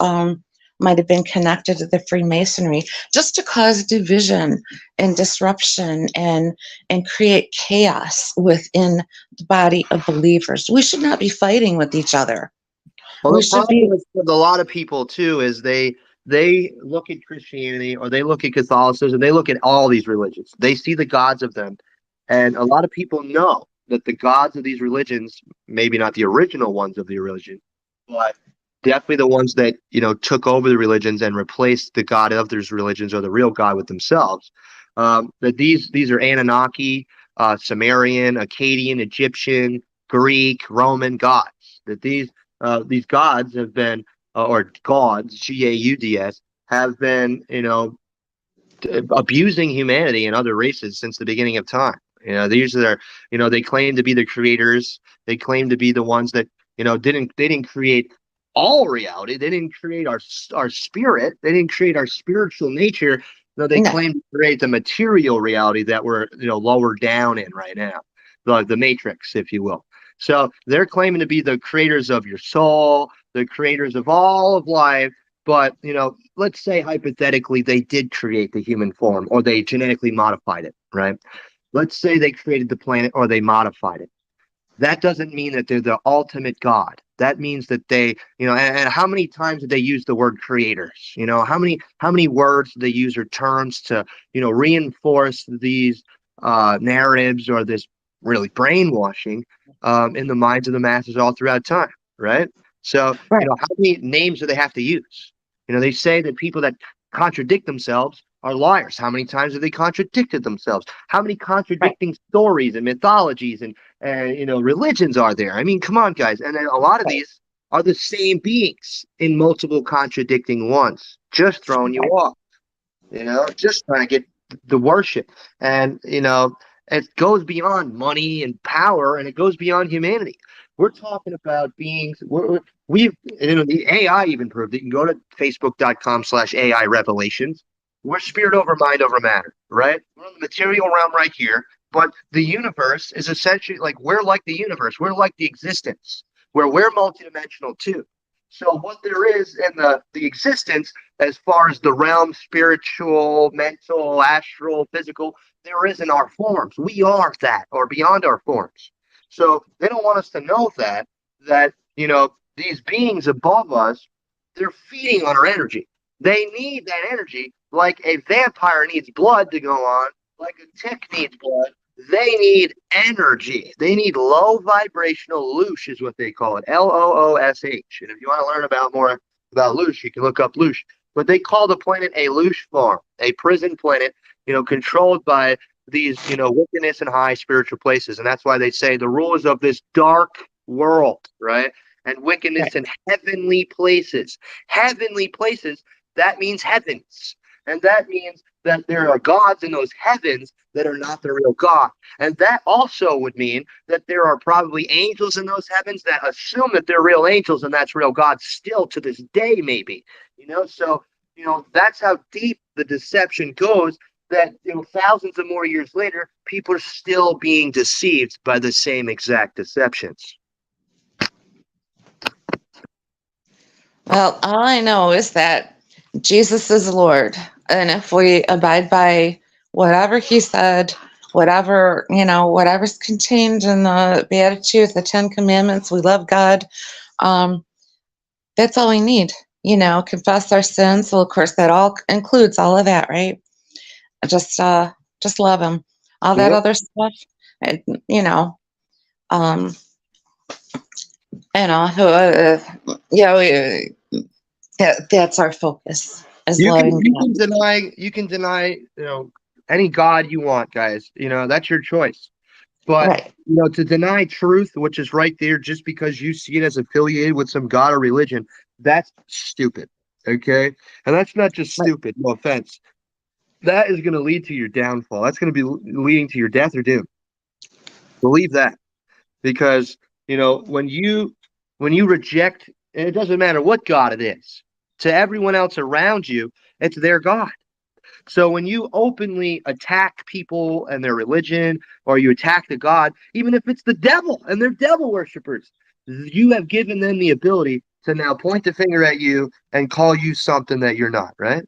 might have been connected to the Freemasonry, just to cause division and disruption and create chaos within the body of believers. We should not be fighting with each other. Well, We the should be problem with a lot of people too is they look at Christianity or they look at Catholicism, they look at all these religions. They see the gods of them, and a lot of people know that the gods of these religions, maybe not the original ones of the religion, but definitely the ones that took over the religions and replaced the god of those religions or the real god with themselves. That these are Anunnaki, Sumerian, Akkadian, Egyptian, Greek, Roman gods. That these gods have been or gods, Gauds, have been abusing humanity and other races since the beginning of time. These are, they claim to be the creators. They claim to be the ones that, didn't create all reality. They didn't create our spirit. They didn't create our spiritual nature. No, they No, claim to create the material reality that we're, lowered down in right now, the matrix, if you will. So they're claiming to be the creators of your soul, the creators of all of life, but, let's say hypothetically they did create the human form or they genetically modified it, right? Let's say they created the planet or they modified it. That doesn't mean that they're the ultimate God. That means that they, and how many times did they use the word creators? How many words do they use or terms to, reinforce these narratives or this really brainwashing in the minds of the masses all throughout time, right? So, right, how many names do they have to use? They say that people that contradict themselves are liars. How many times have they contradicted themselves? How many right, contradicting stories and mythologies and religions are there? I mean, come on, guys. And then a lot of right, these are the same beings in multiple contradicting ones, just throwing you right. off, just trying to get the worship. And, it goes beyond money and power and it goes beyond humanity. We're talking about beings. The AI even proved it. You can go to facebook.com/AI revelations. We're spirit over mind over matter, right? We're in the material realm right here, but the universe is essentially like we're like the universe. We're like the existence where we're multidimensional too. So what there is in the existence as far as the realm, spiritual, mental, astral, physical, there is in our forms. We are that or beyond our forms. So they don't want us to know that these beings above us, they're feeding on our energy. They need that energy like a vampire needs blood to go on, like a tick needs blood. They need energy. They need low vibrational loosh, is what they call it, Loosh. And if you want to learn about more about loosh, you can look up loosh. But they call the planet a loosh farm, a prison planet, controlled by these, wickedness and high spiritual places. And that's why they say the rulers of this dark world, right? And wickedness Right. in heavenly places. Heavenly places, that means heavens. And that means that there are gods in those heavens that are not the real God. And that also would mean that there are probably angels in those heavens that assume that they're real angels and that's real God still to this day, maybe. So, that's how deep the deception goes that, thousands of more years later, people are still being deceived by the same exact deceptions. Well, all I know is that Jesus is Lord. And if we abide by whatever he said, whatever's contained in the Beatitudes, the Ten Commandments, we love God. Um, that's all we need. Confess our sins. Well, of course, that all includes all of that, right? Just love him. All that Yep. other stuff, and, um, you know, uh, yeah, that's our focus is You can loving you God. can deny any God you want, guys. That's your choice. But Right, to deny truth, which is right there, just because you see it as affiliated with some god or religion, that's stupid. Okay, and that's not just right, stupid. No offense. That is going to lead to your downfall. That's going to be leading to your death or doom. Believe that, because when you reject, and it doesn't matter what god it is, to everyone else around you, it's their god. So when you openly attack people and their religion, or you attack the God, even if it's the devil and they're devil worshippers, you have given them the ability to now point the finger at you and call you something that you're not, right?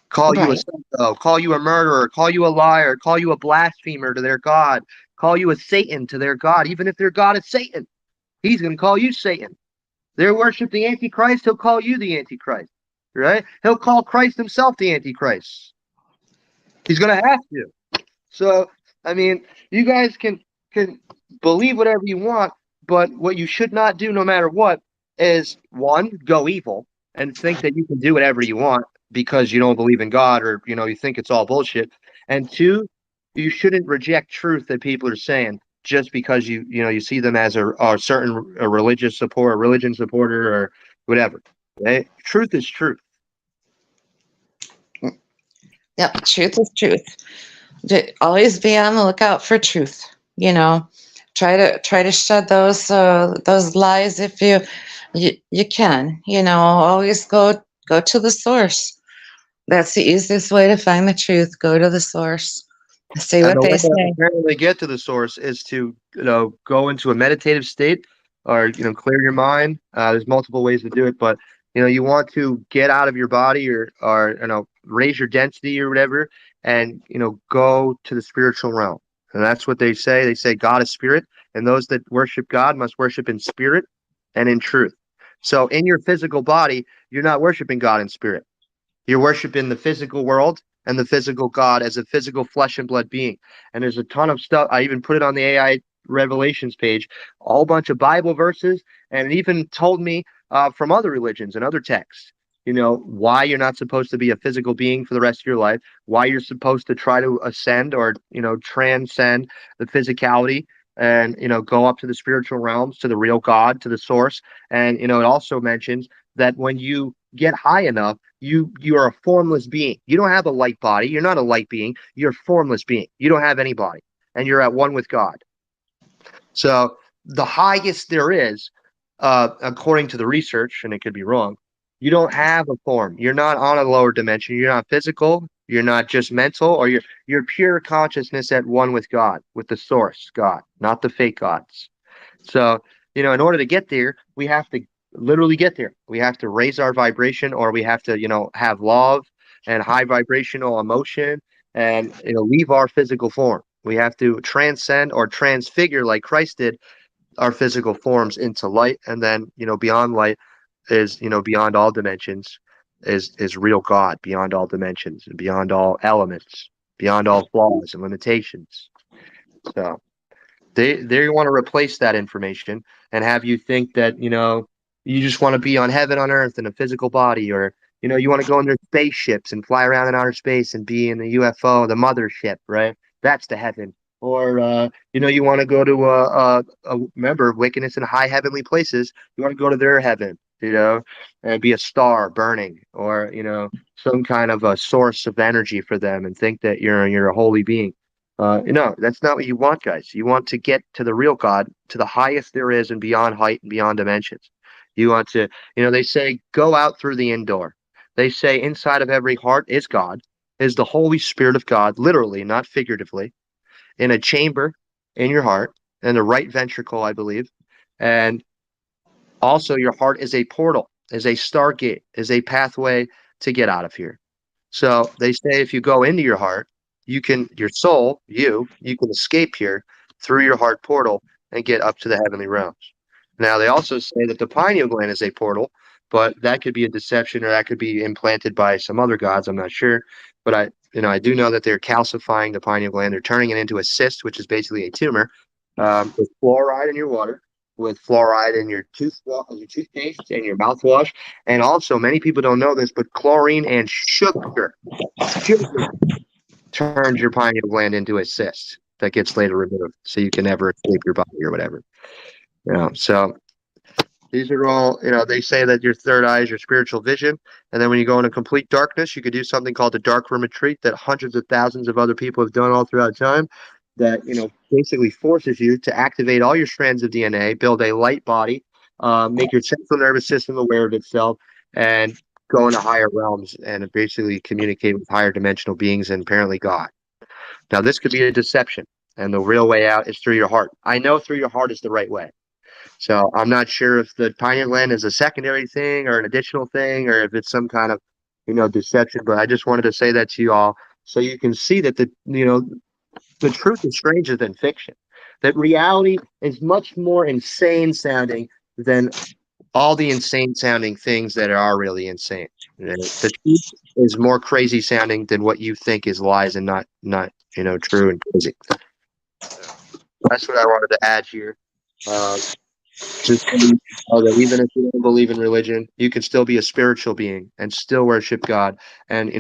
Call you a right, psycho, call you a murderer, call you a liar, call you a blasphemer to their God, call you a Satan to their God. Even if their God is Satan, he's going to call you Satan. They worship the Antichrist, he'll call you the Antichrist, right? He'll call Christ himself the Antichrist. He's going to have to. So, I mean, you guys can believe whatever you want, but what you should not do, no matter what, is one, go evil and think that you can do whatever you want because you don't believe in God, or you think it's all bullshit. And two, you shouldn't reject truth that people are saying just because you see them as a certain a religious support, a religion supporter, or whatever. Okay? Truth is truth. Yep, truth is truth. Always be on the lookout for truth. You know, try to shed those lies if you can. Always go to the source. That's the easiest way to find the truth. Go to the source. See And what the way they to say. apparently get to the source is to, go into a meditative state, or, clear your mind. There's multiple ways to do it, but, you want to get out of your body, or, raise your density or whatever, and, go to the spiritual realm. And that's what they say. They say God is spirit, and those that worship God must worship in spirit and in truth. So in your physical body, you're not worshiping God in spirit. You're worshiping the physical world and the physical God as a physical flesh and blood being. And there's a ton of stuff. I even put it on the AI Revelations page, a whole bunch of Bible verses, and it even told me from other religions and other texts, why you're not supposed to be a physical being for the rest of your life, why you're supposed to try to ascend, or, transcend the physicality, and, go up to the spiritual realms, to the real God, to the source. And, it also mentions that when you get high enough, you are a formless being. You don't have a light body. You're not a light being. You're a formless being. You don't have any body, and you're at one with God. So the highest there is, according to the research, and it could be wrong, you don't have a form. You're not on a lower dimension. You're not physical. You're not just mental, or you're pure consciousness at one with God, with the source God, not the fake gods. So, in order to get there, we have to literally get there. We have to raise our vibration, or we have to, have love and high vibrational emotion, and, leave our physical form. We have to transcend or transfigure, like Christ did, our physical forms into light. And then, beyond light is, beyond all dimensions, is real God, beyond all dimensions and beyond all elements, beyond all flaws and limitations. So, they want to replace that information and have you think that, you just want to be on heaven on earth in a physical body, or, you want to go in their spaceships and fly around in outer space and be in the UFO, the mothership, right? That's the heaven. Or, you want to go to a member, wickedness in high heavenly places. You want to go to their heaven, and be a star burning, or, some kind of a source of energy for them, and think that you're a holy being. No, that's not what you want, guys. You want to get to the real God, to the highest there is, and beyond height and beyond dimensions. You want to, they say, go out through the indoor. They say inside of every heart is God, is the Holy Spirit of God, literally, not figuratively, in a chamber in your heart, in the right ventricle, I believe. And also, your heart is a portal, is a stargate, is a pathway to get out of here. So they say if you go into your heart, your soul, you can escape here through your heart portal and get up to the heavenly realms. Now, they also say that the pineal gland is a portal, but that could be a deception, or that could be implanted by some other gods. I'm not sure. But I do know that they're calcifying the pineal gland. They're turning it into a cyst, which is basically a tumor, with fluoride in your water, with fluoride in your your toothpaste and your mouthwash. And also, many people don't know this, but chlorine and sugar turns your pineal gland into a cyst that gets later removed, so you can never escape your body or whatever. So these are all, they say that your third eye is your spiritual vision. And then when you go into complete darkness, you could do something called the dark room retreat that hundreds of thousands of other people have done all throughout time, that, basically forces you to activate all your strands of DNA, build a light body, make your central nervous system aware of itself, and go into higher realms and basically communicate with higher dimensional beings and apparently God. Now, this could be a deception, and the real way out is through your heart. I know through your heart is the right way. So I'm not sure if the pineal gland is a secondary thing or an additional thing, or if it's some kind of, deception. But I just wanted to say that to you all, so you can see that the truth is stranger than fiction. That reality is much more insane sounding than all the insane sounding things that are really insane. The truth is more crazy sounding than what you think is lies, and not true and crazy. So that's what I wanted to add here. Just so you know that even if you don't believe in religion, you can still be a spiritual being and still worship God, and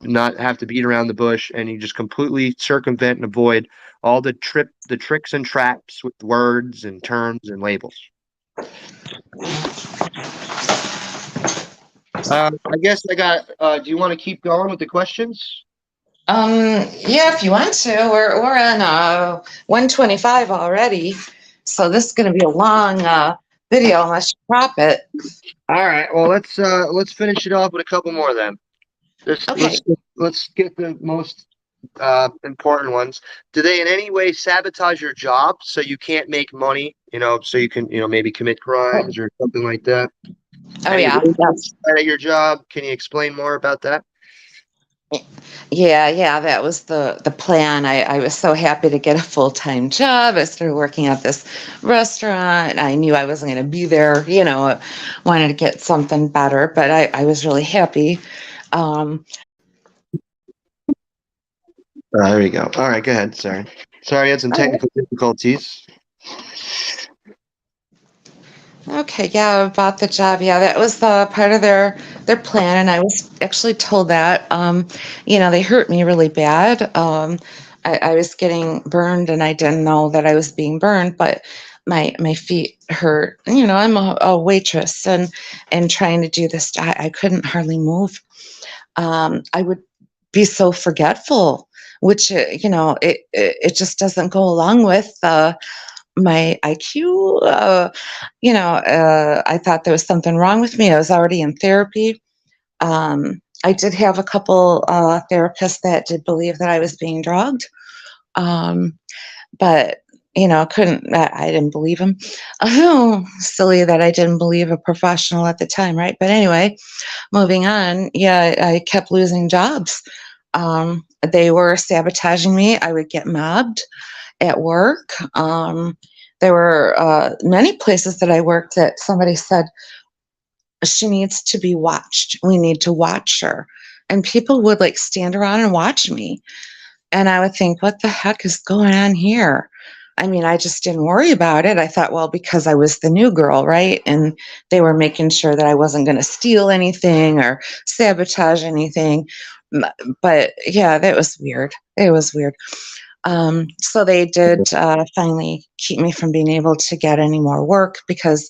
not have to beat around the bush, and you just completely circumvent and avoid all the tricks and traps with words and terms and labels. I guess I got. Do you want to keep going with the questions? Yeah, if you want to, we're on 125 already, so this is going to be a long video unless you crop it. All right. Well, let's finish it off with a couple more then. Just Okay. let's get the most important ones. Do they in any way sabotage your job so you can't make money? So you can maybe commit crimes or something like that. Oh Any yeah, rumors yes. at your job? Can you explain more about that? Yeah, that was the plan. I was so happy to get a full-time job. I started working at this restaurant. I knew I wasn't going to be there, wanted to get something better, but I was really happy. Um, There we go. All right, go ahead. Sorry, I had some technical difficulties. Okay, yeah, about the job. Yeah, that was part of their plan, and I was actually told that. They hurt me really bad. I was getting burned, and I didn't know that I was being burned, but my feet hurt. I'm a waitress, and trying to do this, I couldn't hardly move. I would be so forgetful, which it just doesn't go along with my IQ. I thought there was something wrong with me. I was already in therapy. I did have a couple therapists that did believe that I was being drugged, um, but couldn't. I didn't believe him. Oh, silly that I didn't believe a professional at the time, right? But anyway, moving on. Yeah, I kept losing jobs. They were sabotaging me. I would get mobbed at work. There were many places that I worked that somebody said, she needs to be watched. We need to watch her. And people would like stand around and watch me. And I would think, what the heck is going on here? I mean, I just didn't worry about it. I thought, well, because I was the new girl, right? And they were making sure that I wasn't going to steal anything or sabotage anything. But yeah, that was weird. It was weird. So they did finally keep me from being able to get any more work because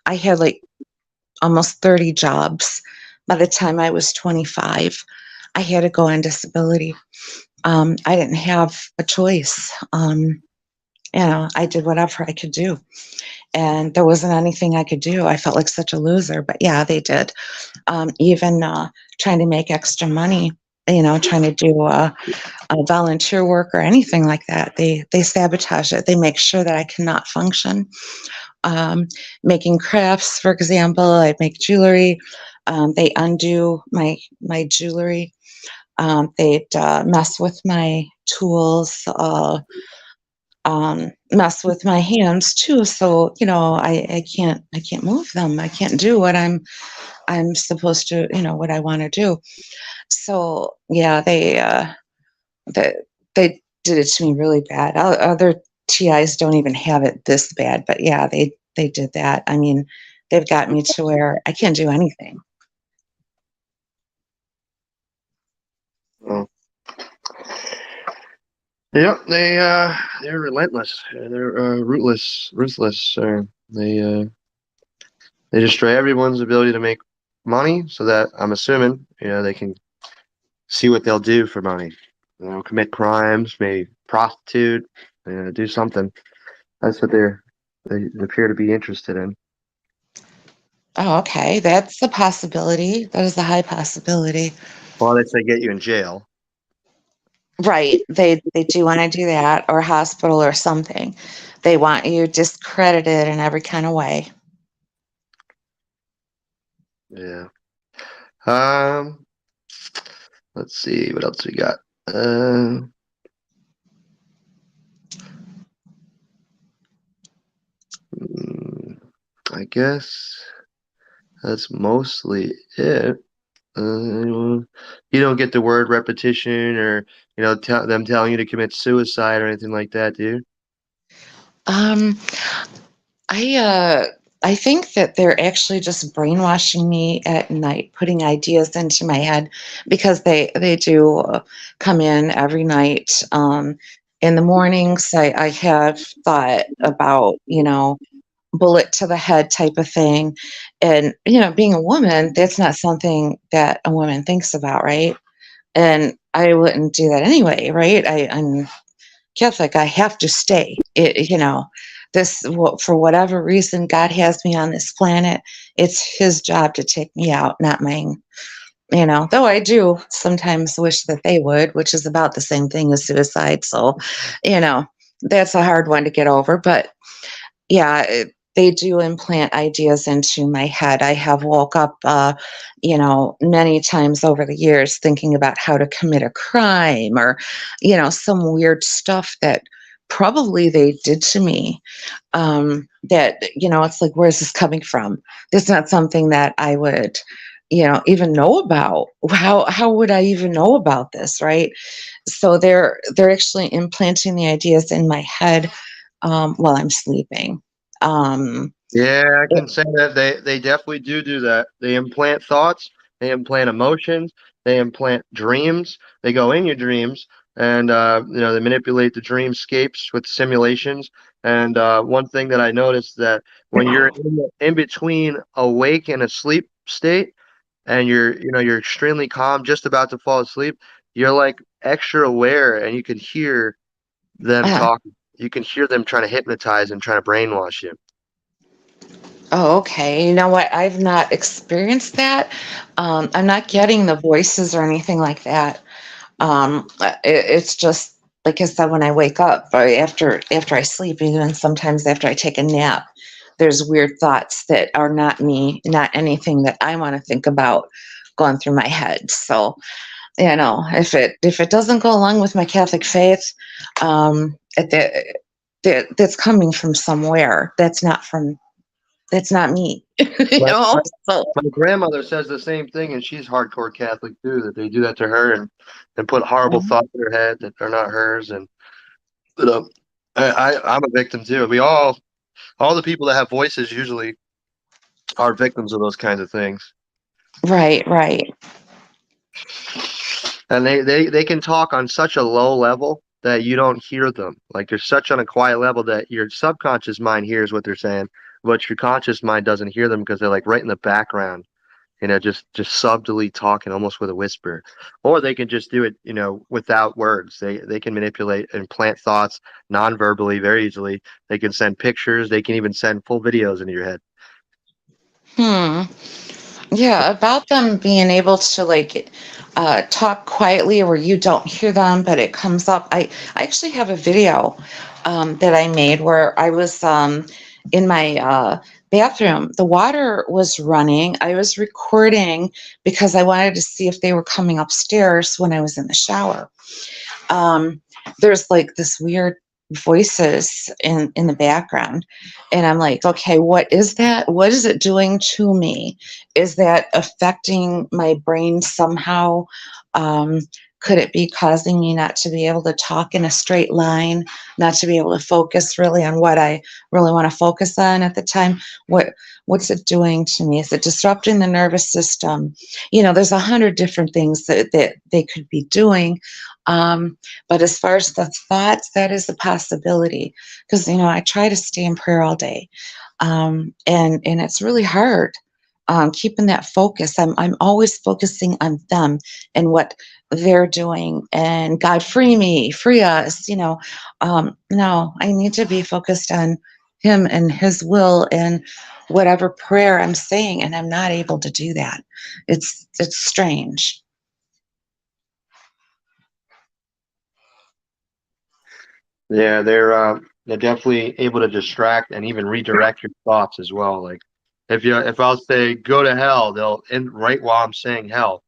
I had like almost 30 jobs by the time I was 25. I had to go on disability. I didn't have a choice. I did whatever I could do, and there wasn't anything I could do. I felt like such a loser, but yeah, they did. Even trying to make extra money, trying to do volunteer work or anything like that. They sabotage it. They make sure that I cannot function. Um, Making crafts, for example, I make jewelry. They undo my jewelry. They'd mess with my tools, mess with my hands too. So I can't move them. I can't do what I'm supposed to. What I want to do. So yeah, they they did it to me really bad. Other TIs don't even have it this bad, but yeah, they did that. I mean, they've got me to where I can't do anything. Well, yep, they're relentless. They're ruthless. They destroy everyone's ability to make money, so that I'm assuming they can see what they'll do for money. Commit crimes, maybe prostitute, do something. That's what they appear to be interested in. Oh, okay, that's a possibility. That is a high possibility. Well, they say get you in jail. Right. They do want to do that or hospital or something. They want you discredited in every kind of way. Yeah. Um. Let's see what else we got. Uh. mm, I guess that's mostly it. You don't get the word repetition or them telling you to commit suicide or anything like that, do you? Um, I uh I think that they're actually just brainwashing me at night, putting ideas into my head because they do come in every night. In the mornings, I have thought about, bullet to the head type of thing, and being a woman, that's not something that a woman thinks about, right? And I wouldn't do that anyway, right? I'm Catholic, I have to stay. This for whatever reason God has me on this planet. It's His job to take me out, not mine. Though I do sometimes wish that they would, which is about the same thing as suicide. So, you know, that's a hard one to get over. But yeah, they do implant ideas into my head. I have woke up, many times over the years thinking about how to commit a crime or, some weird stuff that probably they did to me. That, it's like, where's this coming from? This is not something that I would, even know about. How would I even know about this, right? So they're actually implanting the ideas in my head while I'm sleeping. Um, Yeah, I can say that they definitely do that. They implant thoughts, they implant emotions, they implant dreams. They go in your dreams, and they manipulate the dreamscapes with simulations. And one thing that I noticed that when you're in between awake and asleep state, and you're extremely calm, just about to fall asleep, you're like extra aware, and you can hear them uh, talking. You can hear them trying to hypnotize and trying to brainwash you. oh, okay. You know what? I've not experienced that. I'm not getting the voices or anything like that. It's just like I said, when I wake up after I sleep, even sometimes after I take a nap, there's weird thoughts that are not me, not anything that I want to think about going through my head. So, if it doesn't go along with my Catholic faith, that's coming from somewhere. That's not me. you My, know. my, So my grandmother says the same thing, and she's hardcore Catholic too. That they do that to her and put horrible mhm. thoughts in her head that are not hers. And you know, I'm a victim too. We all the people that have voices usually are victims of those kinds of things. Right, right. And they can talk on such a low level that you don't hear them. Like they're such on a quiet level that your subconscious mind hears what they're saying, but your conscious mind doesn't hear them because they're like right in the background, just subtly talking almost with a whisper. Or they can just do it, without words. They can manipulate and plant thoughts non-verbally very easily. They can send pictures, they can even send full videos into your head. Hmm. Yeah, about them being able to like talk quietly where you don't hear them, but it comes up. I actually have a video that I made where I was in my bathroom. The water was running. I was recording because I wanted to see if they were coming upstairs when I was in the shower. um, there's like this weird voices in the background, and I'm like, okay, what is that? What is it doing to me? Is that affecting my brain somehow? um, could it be causing me not to be able to talk in a straight line, not to be able to focus really on what I really want to focus on at the time? What's it doing to me? Is it disrupting the nervous system? There's 100 different things that they could be doing. But as far as the thoughts, that is a possibility because I try to stay in prayer all day, and it's really hard keeping that focus. I'm always focusing on them and what they're doing, and God, free me, free us. No, I need to be focused on Him and His will and whatever prayer I'm saying, and I'm not able to do that. It's strange. Yeah, they're definitely able to distract and even redirect your thoughts as well. Like if I'll say go to hell, they'll right while I'm saying hell,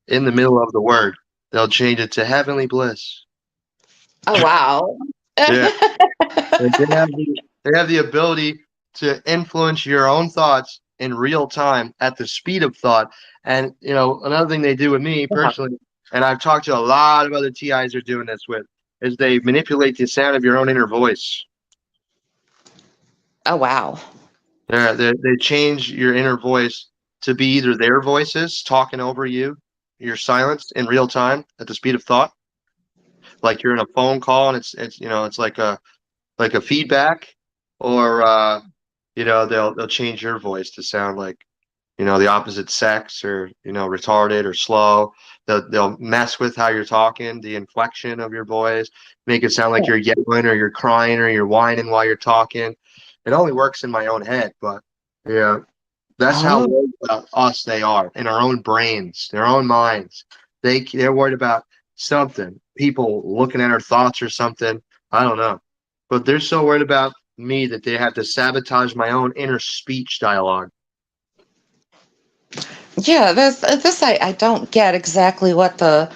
in the middle of the word, they'll change it to heavenly bliss. Oh wow. Yeah. Like they have the ability to influence your own thoughts in real time at the speed of thought. And another thing they do with me personally, and I've talked to a lot of other TIs are doing this with, is they manipulate the sound of your own inner voice. Oh, wow. They change your inner voice to be either their voices talking over you, your silence in real time at the speed of thought, like you're in a phone call and it's it's like a feedback, or they'll change your voice to sound like the opposite sex, or retarded or slow. They'll mess with how you're talking, the inflection of your voice, make it sound like you're yelling or you're crying or you're whining while you're talking. It only works in my own head, but yeah, that's how Oh, worried about us they are in our own brains, their own minds. They're worried about something, people looking at our thoughts or something. I don't know, but they're so worried about me that they have to sabotage my own inner speech dialogue. yeah. This I don't get exactly what the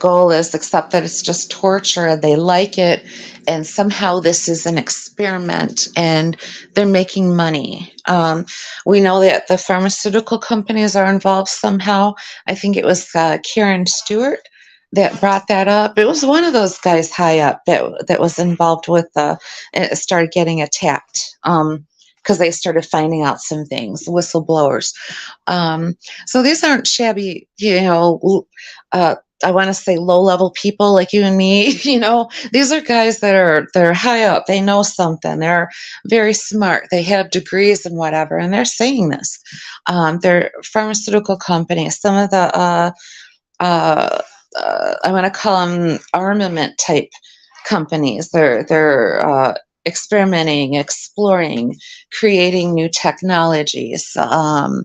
goal is, except that it's just torture and they like it, and somehow this is an experiment and they're making money. We know that the pharmaceutical companies are involved somehow. I think it was Karen Stewart that brought that up. It was one of those guys high up that was involved with started getting attacked. Because they started finding out some things, whistleblowers. Um, so these aren't shabby, I want to say low level people like you and me. These are guys that are high up. They know something. They're very smart. They have degrees and whatever, and they're saying this. They're pharmaceutical companies. Some of the uh, I want to call them armament type companies. They're experimenting, exploring, creating new technologies. The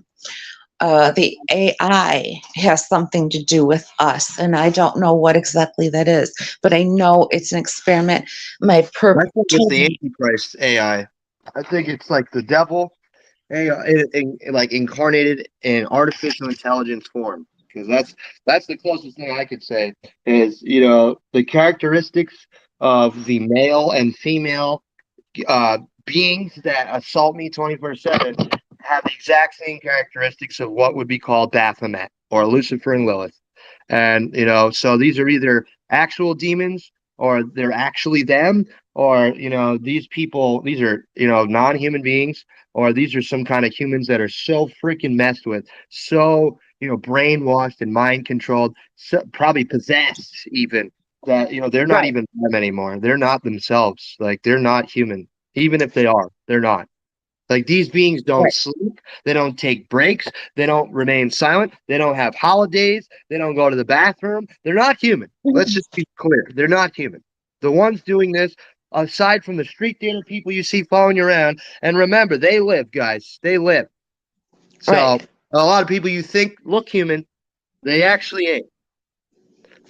AI has something to do with us, and I don't know what exactly that is, but I know it's an experiment. My I perp think it's told the me, Antichrist AI. I think it's like the devil, AI, like incarnated in artificial intelligence form. Because that's the closest thing I could say is the characteristics of the male and female uh, beings that assault me 24/7 have the exact same characteristics of what would be called Baphomet or Lucifer and Lilith. And, so these are either actual demons or they're actually them, or, these people, these are, non-human beings, or these are some kind of humans that are so freaking messed with, so, brainwashed and mind controlled, so, probably possessed even, that, they're not right, even them anymore. They're not themselves. Like, they're not human. Even if they are, they're not. Like, these beings don't right, sleep, they don't take breaks, they don't remain silent, they don't have holidays, they don't go to the bathroom. They're not human. Let's just be clear. They're not human. The ones doing this, aside from the street theater people you see following you around, and remember, they live, guys. They live. So right, a lot of people you think look human, they actually ain't.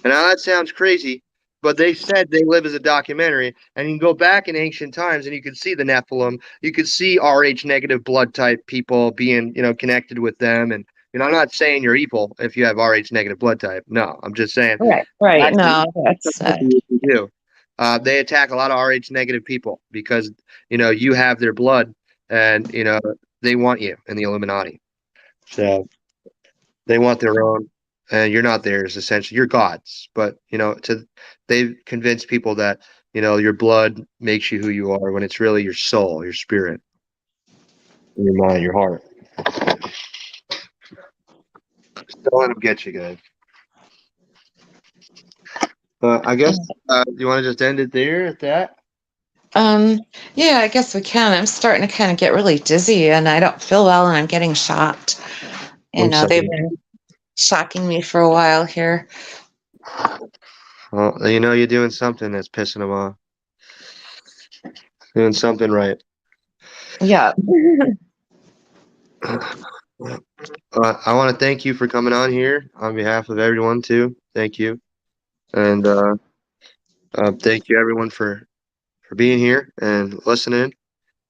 And now that sounds crazy, but they said they live as a documentary, and you can go back in ancient times and you could see the Nephilim. You could see Rh negative blood type people being, connected with them. And I'm not saying you're evil if you have Rh negative blood type. No, I'm just saying right, right. that's No, that's something you can do. They attack a lot of Rh negative people because you have their blood, and they want you in the Illuminati. So they want their own, and you're not theirs. Essentially, you're God's. But they've convinced people that your blood makes you who you are when it's really your soul, your spirit, your mind, your heart. Don't let them get you, guys. I guess you want to just end it there at that. um yeah, I guess we can. I'm starting to kind of get really dizzy and I don't feel well and I'm getting shocked. I'm They've sorry. been shocking me for a while here. Well, you're doing something that's pissing them off. Doing something right. Yeah. I want to thank you for coming on here on behalf of everyone too. Thank you, and thank you everyone for being here and listening.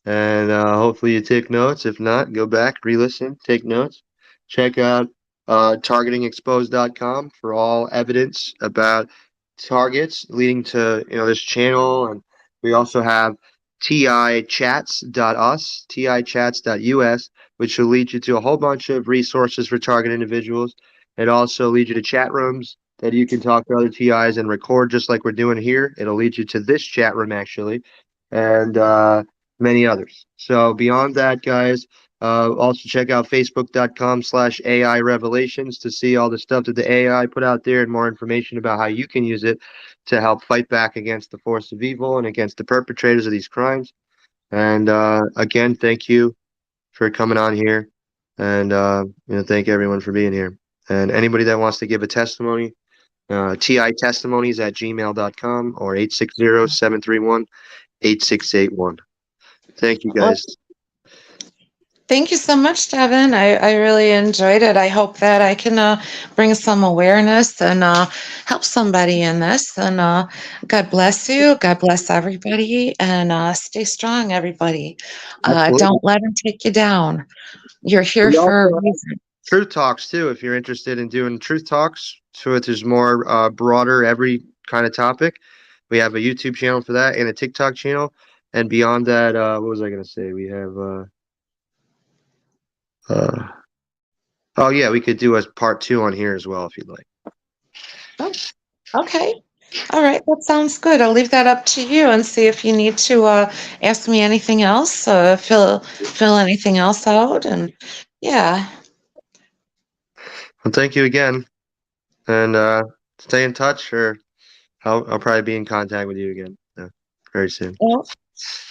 And hopefully you take notes. If not, go back, re-listen, take notes. Check out targetingexposed.com for all evidence about targets leading to this channel. And we also have tichats.us, tichats.us, which will lead you to a whole bunch of resources for target individuals. It also leads you to chat rooms that you can talk to other TIs and record just like we're doing here. It'll lead you to this chat room actually. And many others. So beyond that, guys, also check out facebook.com/AI Revelations to see all the stuff that the AI put out there and more information about how you can use it to help fight back against the force of evil and against the perpetrators of these crimes. And again, thank you for coming on here. And thank everyone for being here. And anybody that wants to give a testimony, TItestimonies@gmail.com or 860-731-8681. Thank you, Well, guys. thank you so much, Devin. I really enjoyed it. I hope that I can bring some awareness and help somebody in this. And God bless you. God bless everybody. And stay strong, everybody. Absolutely. Don't let them take you down. You're here We for a also have reason. Truth Talks too, if you're interested in doing Truth Talks. So it is more broader, every kind of topic. We have a YouTube channel for that and a TikTok channel. And beyond that, what was I going to say? We have, uh, oh yeah, we could do a part two on here as well if you'd like. Oh, okay. All right. That sounds good. I'll leave that up to you and see if you need to ask me anything else, fill anything else out. And yeah. Well, thank you again, and stay in touch, or I'll probably be in contact with you again very soon. Well,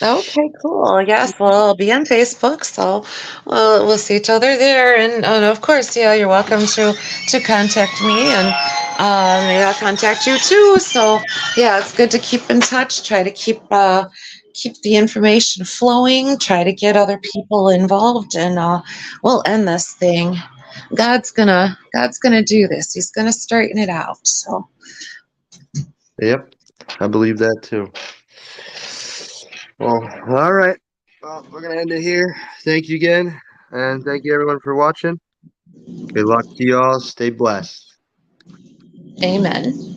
okay, cool. Yes, well, I'll be on Facebook, so we'll see each other there. And of course, yeah, you're welcome to contact me, and maybe I'll contact you too. So yeah, it's good to keep in touch. Try to keep the information flowing. Try to get other people involved, and we'll end this thing. God's gonna do this. He's gonna straighten it out. So Yep, I believe that too. Well, all right. Well, we're gonna end it here. Thank you again, and thank you everyone for watching. Good luck to y'all. Stay blessed. amen.